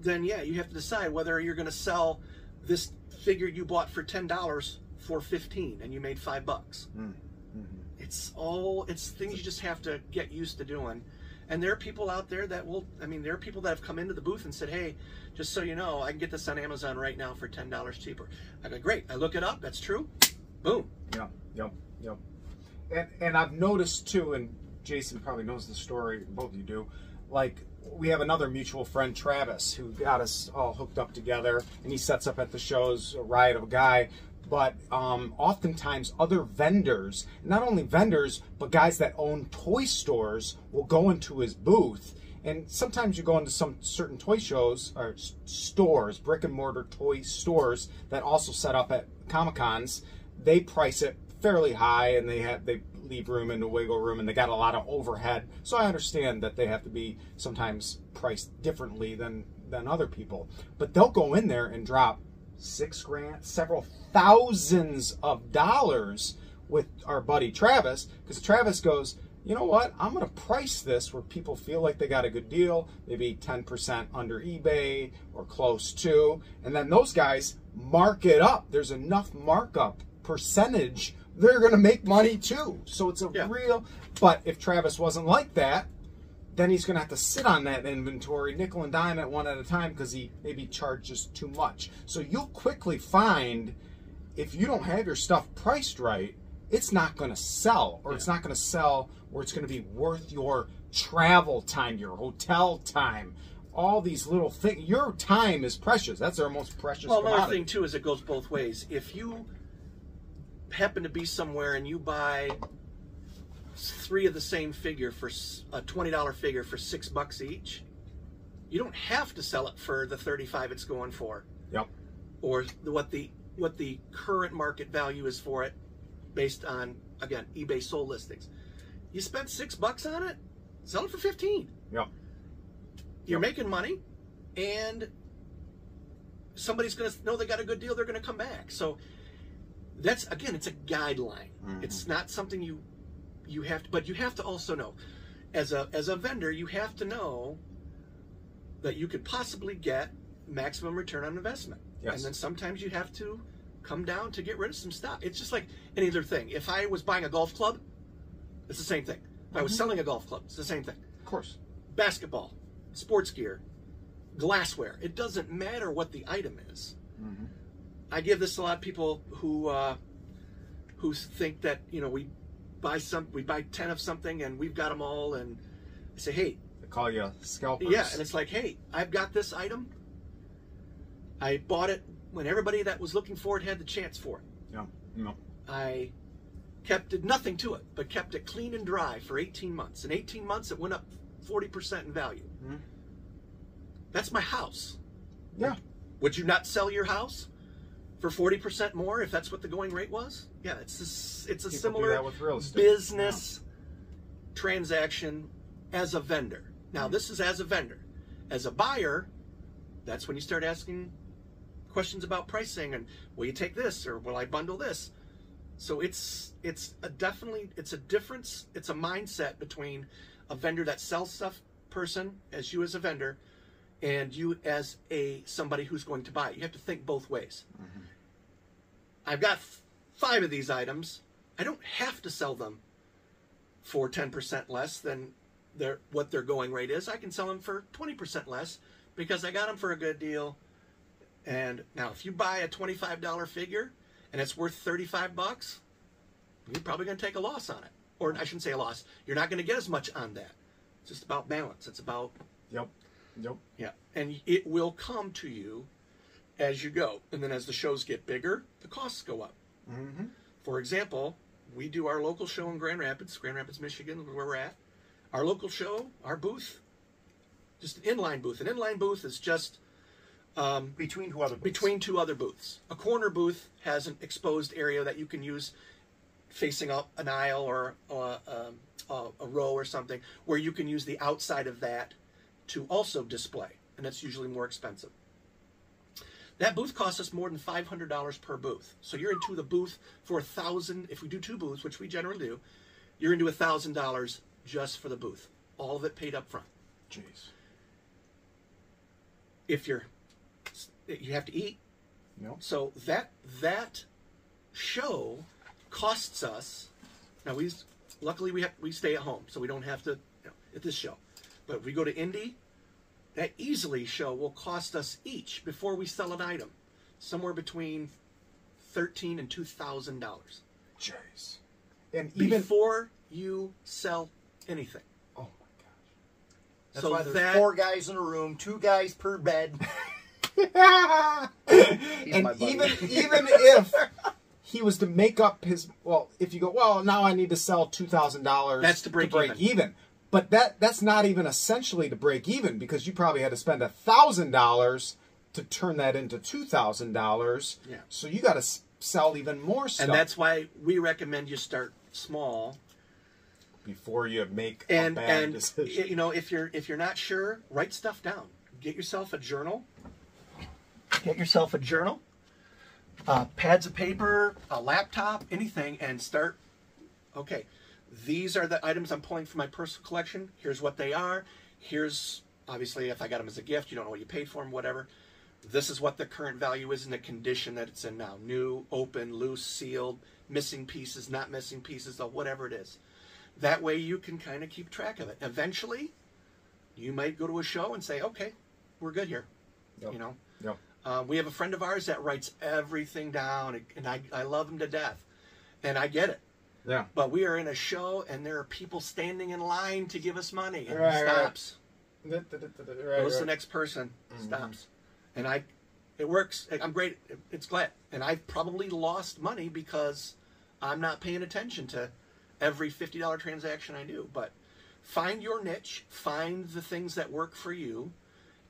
then yeah, you have to decide whether you're going to sell this figure you bought for $10 for $15 and you made $5. It's things you just have to get used to doing. And there are people out there that there are people that have come into the booth and said, hey, just so you know, I can get this on Amazon right now for $10 cheaper. I go, great, I look it up, that's true, boom. Yep. And I've noticed too, and Jason probably knows the story, both of you do, like we have another mutual friend, Travis, who got us all hooked up together, and he sets up at the shows, a riot of a guy. But oftentimes other vendors, not only vendors, but guys that own toy stores will go into his booth. And sometimes you go into some certain toy shows or stores, brick and mortar toy stores that also set up at Comic-Cons. They price it fairly high, and they leave room and a wiggle room, and they got a lot of overhead. So I understand that they have to be sometimes priced differently than other people. But they'll go in there and drop $6 grand, several thousands of dollars with our buddy Travis, because Travis goes, you know what, I'm going to price this where people feel like they got a good deal, maybe 10% under eBay or close to, and then those guys mark it up. There's enough markup percentage, they're going to make money too. So it's a real, but if Travis wasn't like that, then he's going to have to sit on that inventory, nickel and dime it one at a time, because he maybe charges too much. So you'll quickly find, if you don't have your stuff priced right, it's not going to sell, or it's not going to sell where it's going to be worth your travel time, your hotel time, all these little things. Your time is precious. That's our most precious commodity. Another thing, too, is it goes both ways. If you happen to be somewhere and you buy 3 of the same figure for a $20 figure for $6 each, you don't have to sell it for the $35 it's going for. Yep. Or what the current market value is for it, based on, again, eBay sold listings. You spent $6 on it, sell it for 15. Yep. You're making money, and somebody's going to know they got a good deal. They're going to come back. So that's, again, it's a guideline. It's not something you have to, but you have to also know, as a vendor, you have to know that you could possibly get maximum return on investment. Yes. And then sometimes you have to come down to get rid of some stuff. It's just like any other thing. If I was buying a golf club, it's the same thing. If I was selling a golf club, it's the same thing. Of course. Basketball, sports gear, glassware. It doesn't matter what the item is. I give this to a lot of people who think that, you know, we buy 10 of something and we've got them all, and I say, hey, They call you scalpers. yeah, and it's like, hey, I've got this item. I bought it when everybody that was looking for it had the chance for it. Yeah. No. I did nothing to it, but kept it clean and dry for 18 months. In 18 months, it went up 40% in value. That's my house. Yeah. Would you not sell your house for 40% more if that's what the going rate was? Yeah, it's a People do similar that with real estate. business transaction as a vendor. Now, this is as a vendor. As a buyer, that's when you start asking questions about pricing and, will you take this, or will I bundle this? So it's a difference. It's a mindset between a vendor that sells stuff person, as you as a vendor, and you as somebody who's going to buy it. You have to think both ways. I've got 5 of these items. I don't have to sell them for 10% less than what their going rate is. I can sell them for 20% less because I got them for a good deal. And now, if you buy a $25 figure and it's worth $35, you're probably going to take a loss on it. Or I shouldn't say a loss. You're not going to get as much on that. It's just about balance. It's about... Yep. Yeah. And it will come to you as you go. And then as the shows get bigger, the costs go up. For example, we do our local show in Grand Rapids, Michigan, where we're at. Our local show, our booth, just an inline booth. An inline booth is just... Between 2 other booths. Between 2 other booths. A corner booth has an exposed area that you can use facing up an aisle or a row or something, where you can use the outside of that to also display, and that's usually more expensive. That booth costs us more than $500 per booth. So you're into the booth for $1,000. If we do 2 booths, which we generally do, you're into $1,000 just for the booth. All of it paid up front. Jeez. If you have to eat. Yep. So that show costs us. Now luckily we stay at home, so we don't have to at this show. But if we go to Indy, that easily show will cost us each, before we sell an item, somewhere between $1,300 and $2,000. Jeez. And even before you sell anything. Oh my gosh. That's so why there's 4 guys in a room, 2 guys per bed. And my buddy. even if he was to make up his, well, if you go, well, now I need to sell $2,000. That's to break even. But that's not even essentially to break even, because you probably had to spend $1,000 to turn that into $2,000. Yeah. So you got to sell even more stuff. And that's why we recommend you start small before you make a bad decision. You know, if you're not sure, write stuff down. Get yourself a journal. Pads of paper, a laptop, anything, and start. Okay, these are the items I'm pulling from my personal collection. Here's what they are. Here's, obviously, if I got them as a gift, you don't know what you paid for them, whatever. This is what the current value is in the condition that it's in now. New, open, loose, sealed, missing pieces, not missing pieces, or whatever it is. That way you can kind of keep track of it. Eventually, you might go to a show and say, okay, we're good here. Yep. You know? Yep. We have a friend of ours that writes everything down, and I love him to death. And I get it. Yeah. But we are in a show, and there are people standing in line to give us money. And Right, he stops. Right. Goes to the next person, stops. And it works. I'm great. It's glad. And I've probably lost money because I'm not paying attention to every $50 transaction I do. But find your niche, find the things that work for you,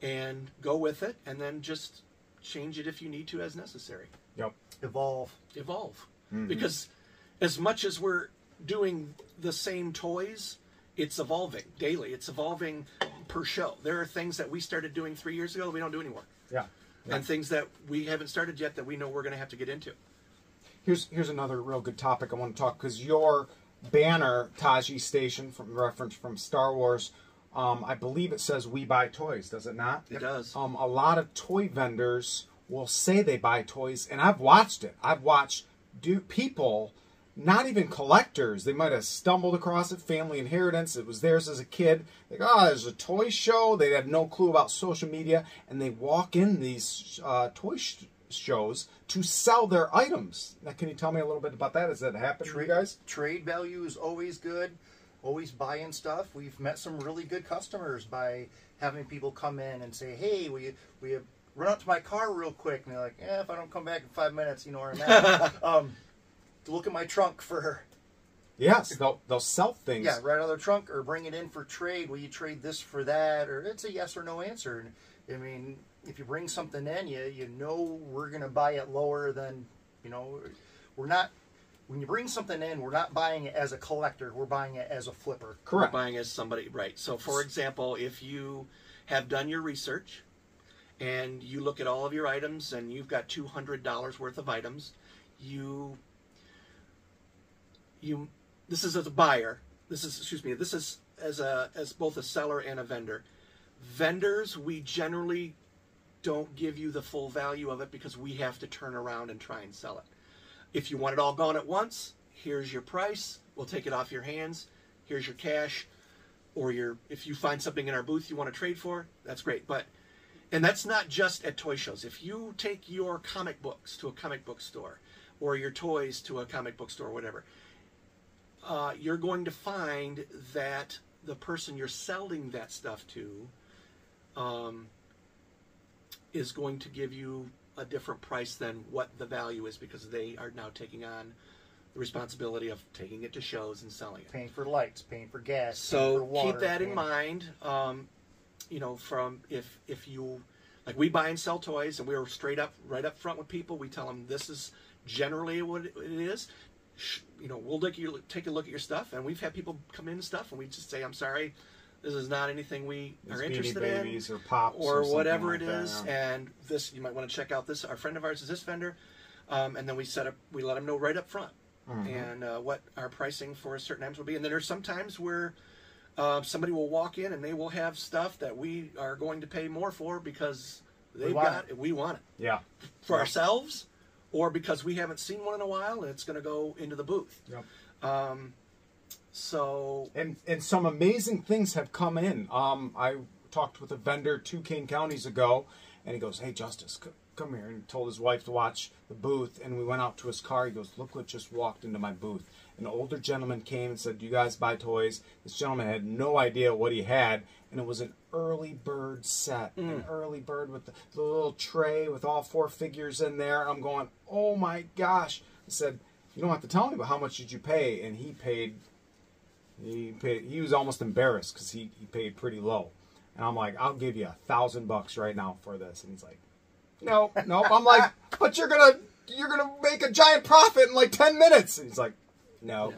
and go with it, and then just change it if you need to as necessary. Yep. Evolve. Because as much as we're doing the same toys, it's evolving daily. It's evolving per show. There are things that we started doing 3 years ago that we don't do anymore. Yeah. And things that we haven't started yet that we know we're going to have to get into. Here's another real good topic I want to talk, because your banner, Taji Station, from reference from Star Wars, I believe it says "We Buy Toys," does it not? It does. A lot of toy vendors will say they buy toys, and I've watched it. I've watched people, not even collectors, they might have stumbled across it, family inheritance, it was theirs as a kid. Like, oh, there's a toy show. They have no clue about social media, and they walk in these toy shows to sell their items. Now, can you tell me a little bit about that? Has that happened to you guys? Trade value is always good. Always buying stuff. We've met some really good customers by having people come in and say, hey, we run out to my car real quick. And they're like, if I don't come back in 5 minutes, you know where I'm at. Look at my trunk for... Yes, they'll sell things. Yeah, right out of their trunk, or bring it in for trade. Will you trade this for that? Or it's a yes or no answer. I mean, if you bring something in, you know we're going to buy it lower than, we're not... When you bring something in, we're not buying it as a collector. We're buying it as a flipper. Correct. We're buying as somebody, right. So, for example, if you have done your research and you look at all of your items and you've got $200 worth of items, this is as a buyer. This is as both a seller and a vendor. Vendors, we generally don't give you the full value of it because we have to turn around and try and sell it. If you want it all gone at once, here's your price. We'll take it off your hands. Here's your cash. Or if you find something in our booth you want to trade for, that's great. And that's not just at toy shows. If you take your comic books to a comic book store, or your toys to a comic book store, or whatever, you're going to find that the person you're selling that stuff to is going to give you a different price than what the value is, because they are now taking on the responsibility of taking it to shows and selling it. Paying for lights, paying for gas, so paying for water. Keep that in mind. From if you, like, we buy and sell toys, and we're right up front with people. We tell them this is generally what it is. We'll take a look at your stuff, and we've had people come in and stuff, and we just say, I'm sorry, this is not anything we are interested in, Babies or Pops or whatever like it is. That, yeah. And this, you might want to check out this. Our friend of ours is this vendor, and then we let them know right up front, and what our pricing for certain items will be. And then there's some times where somebody will walk in and they will have stuff that we are going to pay more for because we want it. Yeah. For ourselves, or because we haven't seen one in a while and it's going to go into the booth. Yep. And some amazing things have come in. I talked with a vendor 2 Kane counties ago, and he goes, "Hey, Justice, come here," and he told his wife to watch the booth. And we went out to his car. He goes, "Look what just walked into my booth." An older gentleman came and said, "Do you guys buy toys?" This gentleman had no idea what he had, and it was an early bird set. An early bird with the little tray with all 4 figures in there. I'm going, oh my gosh. I said, you don't have to tell me, but how much did you pay? And he paid, he was almost embarrassed because he paid pretty low. And I'm like, I'll give you $1,000 right now for this. And he's like, no. I'm like, but you're gonna make a giant profit in like 10 minutes. And he's like, no.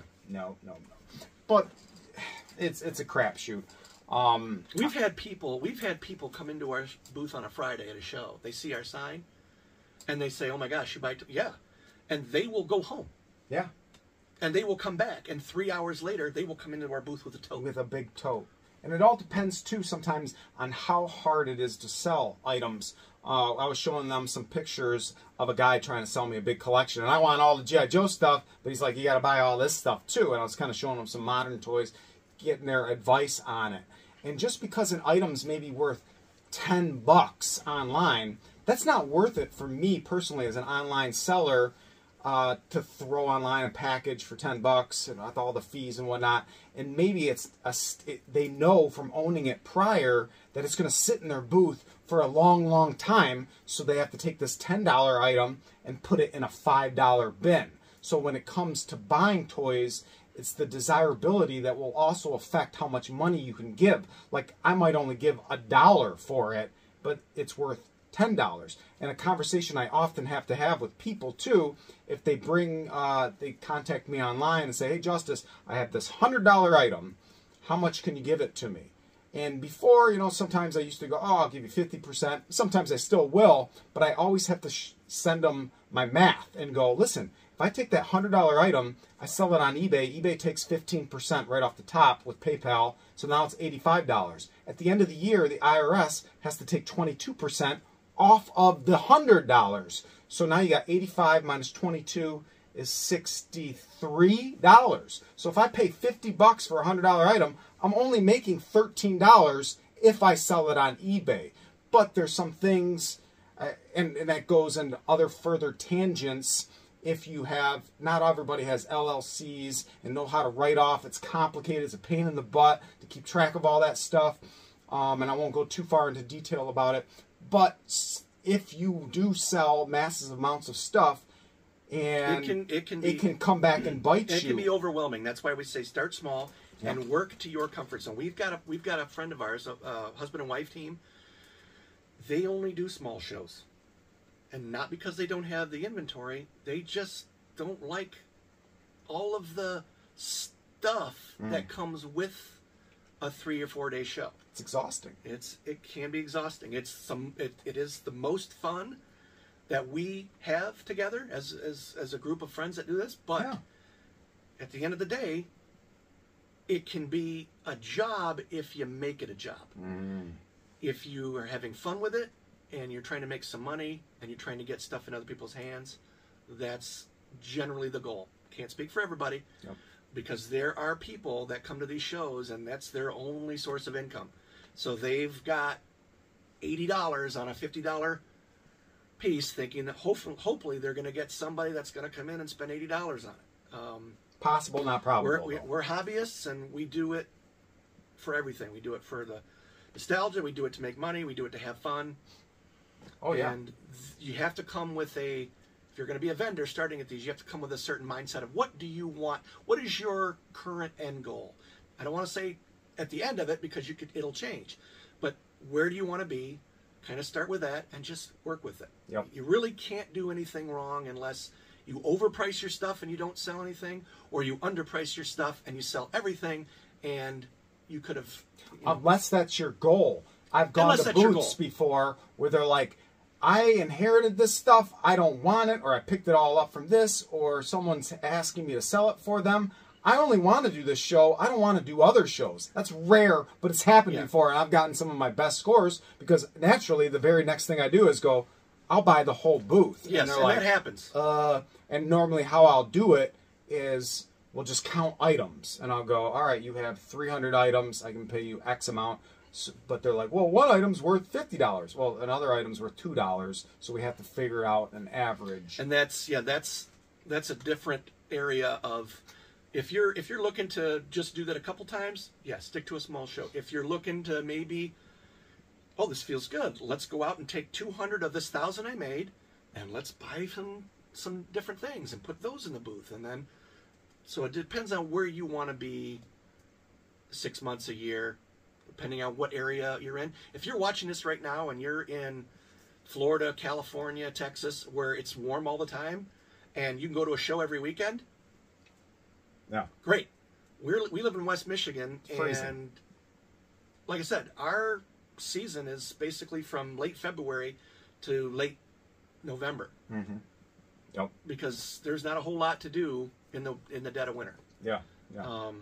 But it's a crapshoot. We've had people come into our booth on a Friday at a show. They see our sign, and they say, "Oh my gosh, you buy?" Yeah, and they will go home. Yeah, and they will come back, and 3 hours later, they will come into our booth with a tote. With a big tote. And it all depends, too, sometimes on how hard it is to sell items. I was showing them some pictures of a guy trying to sell me a big collection. And I want all the G.I. Joe stuff, but he's like, you got to buy all this stuff, too. And I was kind of showing them some modern toys, getting their advice on it. And just because an item's maybe worth $10 online, that's not worth it for me personally as an online seller. To throw online a package for $10 and with all the fees and whatnot, and maybe they know from owning it prior that it's going to sit in their booth for a long time, so they have to take this $10 item and put it in a $5 bin. So when it comes to buying toys, it's the desirability that will also affect how much money you can give. Like, I might only give $1 for it, but it's worth $10. And a conversation I often have to have with people too, if they they contact me online and say, hey Justice, I have this $100 item, how much can you give it to me? And before, sometimes I used to go, oh, I'll give you 50%. Sometimes I still will, but I always have to send them my math and go, listen, if I take that $100 item, I sell it on eBay. eBay takes 15% right off the top with PayPal, so now it's $85. At the end of the year, the IRS has to take 22% off of the $100. So now you got 85 minus 22 is $63. So if I pay $50 for a $100 item, I'm only making $13 if I sell it on eBay. But there's some things, and that goes into other further tangents. If you have, not everybody has LLCs and know how to write off. It's complicated. It's a pain in the butt to keep track of all that stuff. And I won't go too far into detail about it. But if you do sell massive amounts of stuff, and it can come back and bite you. It can be overwhelming. That's why we say start small and work to your comfort zone. We've got a friend of ours, a husband and wife team. They only do small shows, and not because they don't have the inventory. They just don't like all of the stuff that comes with a 3 or 4 day show. It's exhausting. It can be exhausting. It is the most fun that we have together as a group of friends that do this. But at the end of the day, it can be a job if you make it a job. If you are having fun with it and you're trying to make some money and you're trying to get stuff in other people's hands, that's generally the goal. Can't speak for everybody. Because there are people that come to these shows and that's their only source of income. So they've got $80 on a $50 piece, thinking that hopefully they're going to get somebody that's going to come in and spend $80 on it. Possible, not probable. We're hobbyists, and we do it for everything. We do it for the nostalgia. We do it to make money. We do it to have fun. Oh, yeah. And you have to come with if you're going to be a vendor starting at these, you have to come with a certain mindset of what do you want? What is your current end goal? I don't want to say at the end of it because it'll change. But where do you want to be? Kind of start with that and just work with it. You really can't do anything wrong unless you overprice your stuff and you don't sell anything, or you underprice your stuff and you sell everything, and you could have... Unless that's your goal. I've gone to booths before where they're like, I inherited this stuff, I don't want it, or I picked it all up from this, or someone's asking me to sell it for them. I only want to do this show. I don't want to do other shows. That's rare, but it's happened before, and I've gotten some of my best scores because naturally the very next thing I do is go, I'll buy the whole booth. Yes, and that happens. And normally how I'll do it is we'll just count items, and I'll go, all right, you have 300 items. I can pay you X amount. So, but they're like, well, one item's worth $50. Well, another item's worth $2, so we have to figure out an average. And that's a different area of... If you're looking to just do that a couple times, stick to a small show. If you're looking to maybe, this feels good. Let's go out and take 200 of this 1,000 I made, and let's buy some different things and put those in the booth. And then, so it depends on where you want to be 6 months, a year, depending on what area you're in. If you're watching this right now and you're in Florida, California, Texas, where it's warm all the time, and you can go to a show every weekend, Yeah. great. We live in West Michigan, Freezing. and like I said, our season is basically from late February to late November, Yep. because there's not a whole lot to do in the dead of winter. Yeah. Yeah.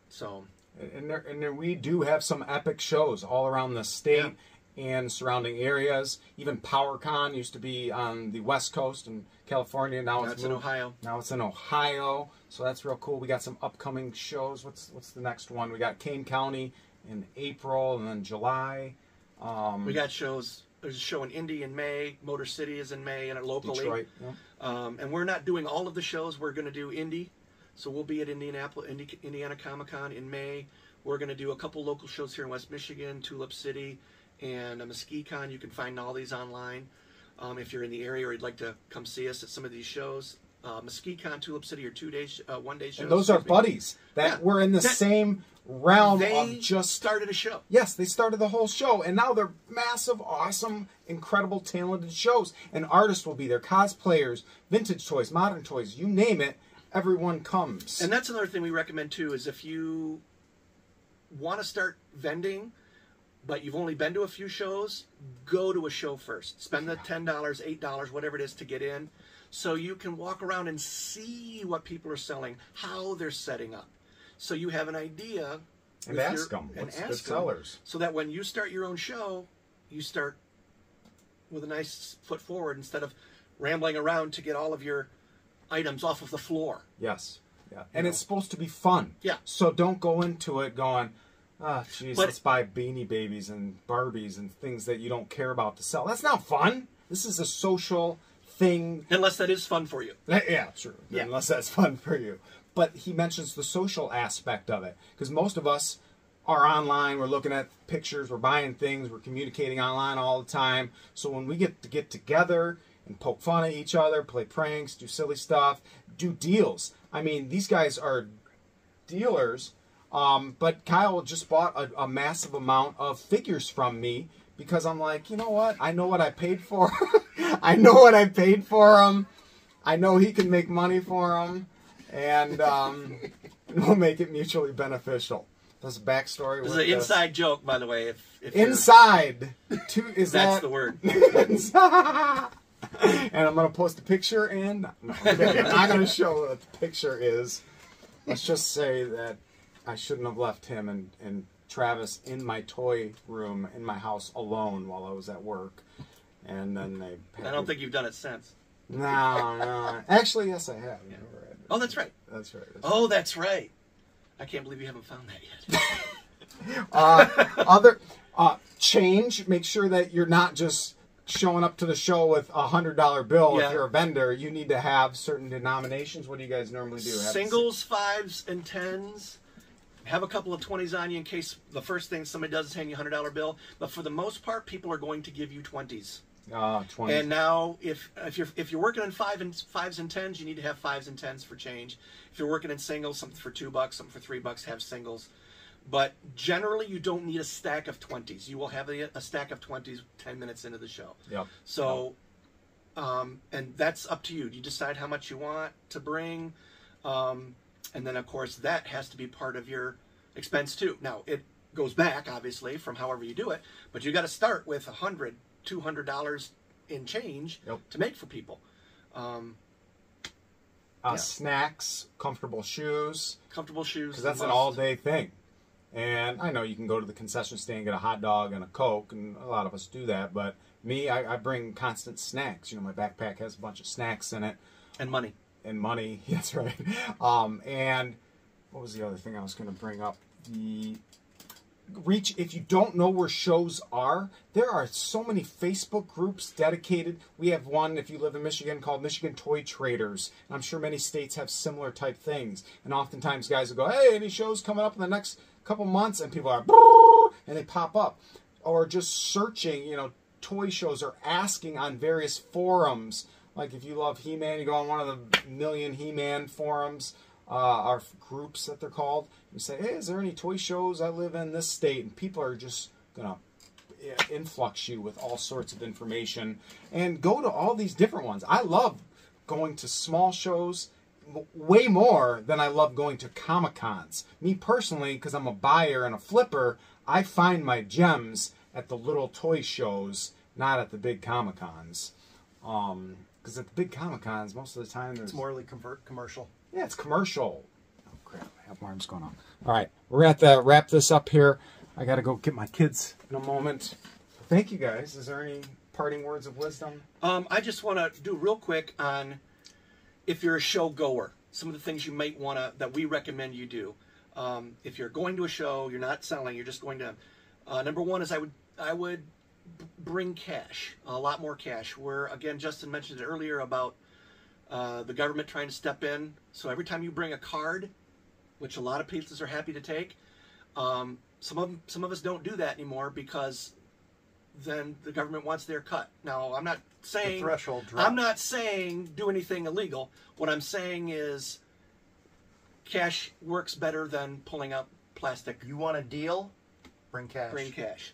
So And there we do have some epic shows all around the state and surrounding areas. Even PowerCon used to be on the West Coast in California. Now it's in moved- Ohio. Now it's in Ohio, so that's real cool. We got some upcoming shows. What's the next one? We got Kane County in April, and then July. We got shows. There's a show in Indy in May. Motor City is in May, and locally. Detroit. Yeah. And we're not doing all of the shows. We're going to do Indy. So we'll be at Indiana Comic-Con in May. We're going to do a couple local shows here in West Michigan, Tulip City, and a MesquiCon. You can find all these online. If you're in the area or you'd like to come see us at some of these shows. MesquiCon, Tulip City are 1-day shows. And those are buddies that were in the same realm They of just started a show. Yes, they started the whole show, and now they're massive, awesome, incredible, talented shows. And artists will be there, cosplayers, vintage toys, modern toys, you name it, everyone comes. And that's another thing we recommend too, is if you want to start vending, but you've only been to a few shows, go to a show first. Spend the $10, $8, whatever it is to get in, so you can walk around and see what people are selling, how they're setting up. So you have an idea. And ask them, what's good sellers. So that when you start your own show, you start with a nice foot forward instead of rambling around to get all of your items off of the floor. Yes. Yeah. And it's supposed to be fun. Yeah. So don't go into it going, oh, geez, But- let's buy Beanie Babies and Barbies and things that you don't care about to sell. That's not fun. This is a social thing. Unless that is fun for you. Yeah, true. Yeah. Unless that's fun for you. But he mentions the social aspect of it. Because most of us are online. We're looking at pictures. We're buying things. We're communicating online all the time. So when we get together and poke fun at each other, play pranks, do silly stuff, do deals. I mean, these guys are dealers. But Kyle just bought a massive amount of figures from me because I'm like, you know what? I know what I paid for. I know what I paid for them. I know he can make money for them. And we'll make it mutually beneficial. There's a backstory. This is an inside joke, by the way. If inside. Is that's that the word. inside? And I'm going to post a picture and... No, I'm kidding. I'm not going to show what the picture is. Let's just say that I shouldn't have left him and Travis in my toy room in my house alone while I was at work. And then they... I don't think you've done it since. No. Actually, yes, I have. Yeah. You're right. Oh, that's right. That's right. That's right. I can't believe you haven't found that yet. Change. Make sure that you're not just showing up to the show with a $100 bill. Yeah. If you're a vendor, you need to have certain denominations. What do you guys normally do? Singles, 5s, and 10s. Have a couple of 20s on you in case the first thing somebody does is hand you a $100 bill. But for the most part, people are going to give you 20s. 20. And now, if you're working in 5s and 10s, you need to have 5s and 10s for change. If you're working in singles, something for $2, something for $3, have singles. But generally, you don't need a stack of 20s. You will have a stack of 20s 10 minutes into the show. Yep. So, and that's up to you. You decide how much you want to bring. And then, of course, that has to be part of your expense, too. Now, it goes back, obviously, from however you do it. But you got to start with $100, $200 in change to make for people. Snacks, comfortable shoes. Comfortable shoes. Because that's an all-day thing. And I know you can go to the concession stand, get a hot dog and a Coke, and a lot of us do that. But me, I bring constant snacks. You know, my backpack has a bunch of snacks in it. And money. And money, that's right. And what was the other thing I was going to bring up? If you don't know where shows are, there are so many Facebook groups dedicated. We have one, if you live in Michigan, called Michigan Toy Traders. And I'm sure many states have similar type things. And oftentimes guys will go, hey, any shows coming up in the next couple months? And people are, and they pop up. Or just searching, toy shows or asking on various forums Like if you love He-Man, you go on one of the million He-Man forums, or groups that they're called. You say, hey, is there any toy shows? I live in this state, and people are just gonna influx you with all sorts of information. And go to all these different ones. I love going to small shows way more than I love going to Comic-Cons. Me personally, because I'm a buyer and a flipper, I find my gems at the little toy shows, not at the big Comic-Cons. Because at the big Comic-Cons, most of the time there's... It's morally commercial. Yeah, it's commercial. Oh, crap. I have my arms going on. All right. We're going to have to wrap this up here. I got to go get my kids in a moment. Thank you, guys. Is there any parting words of wisdom? I just want to do real quick on if you're a show goer, some of the things you might want to, that we recommend you do. If you're going to a show, you're not selling, you're just going to, number one is I would bring cash, a lot more cash. Where, again, Justin mentioned it earlier about the government trying to step in. So every time you bring a card, which a lot of places are happy to take, some of us don't do that anymore because then the government wants their cut. Now, I'm not saying the threshold drop. I'm not saying do anything illegal. What I'm saying is cash works better than pulling out plastic. You want a deal? Bring cash. Bring cash.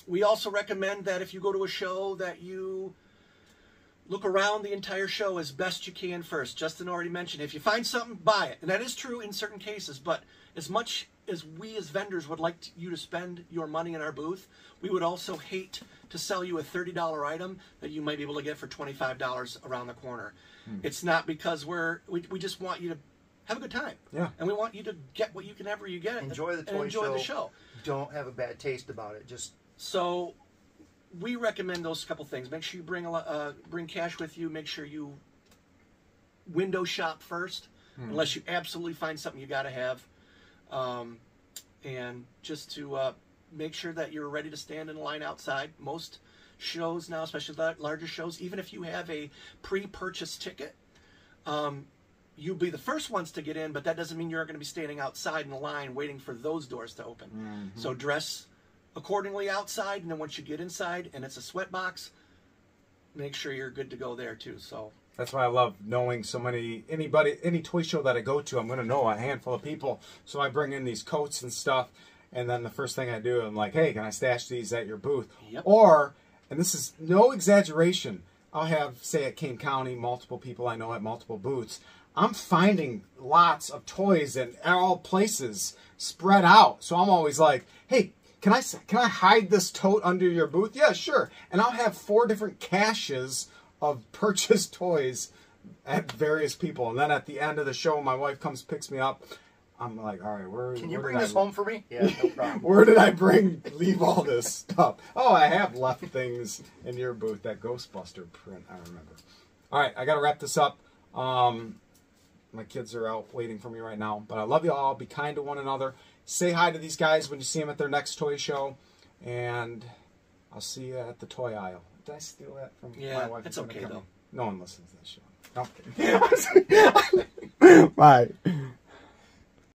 We also recommend that if you go to a show that you look around the entire show as best you can first. Justin already mentioned, if you find something, buy it. And that is true in certain cases, but as much as we as vendors would like you to spend your money in our booth, we would also hate to sell you a $30 item that you might be able to get for $25 around the corner. It's not because we just want you to have a good time. Yeah. And we want you to get what you can ever you get. Enjoy the toy and enjoy show. the show. Don't have a bad taste about it. Just so we recommend those couple things. Make sure you bring cash with you. Make sure you window shop first, unless you absolutely find something you got to have. And just to make sure that you're ready to stand in line outside. Most shows now, especially larger shows, even if you have a pre-purchase ticket, you'll be the first ones to get in, but that doesn't mean you're going to be standing outside in the line waiting for those doors to open. So dress accordingly outside, and then once you get inside and it's a sweat box, make sure you're good to go there too. So that's why I love knowing so many, any toy show that I go to, I'm going to know a handful of people. So I bring in these coats and stuff, and then the first thing I do, I'm like, hey, can I stash these at your booth? Yep. Or, and this is no exaggeration, I'll have, say at Kane County, multiple people I know at multiple booths. I'm finding lots of toys in all places spread out. So I'm always like, hey, can I hide this tote under your booth? Yeah, sure. And I'll have 4 different caches of purchased toys at various people. And then at the end of the show, my wife comes, picks me up. I'm like, all right, Can you bring this home for me? Yeah, no problem. Where did I leave all this stuff? Oh, I have left things in your booth. That Ghostbuster print, I remember. All right, I got to wrap this up. My kids are out waiting for me right now. But I love you all. Be kind to one another. Say hi to these guys when you see them at their next toy show. And I'll see you at the toy aisle. Did I steal that from my wife? It's okay, though. No one listens to this show. No, I'm kidding. Bye.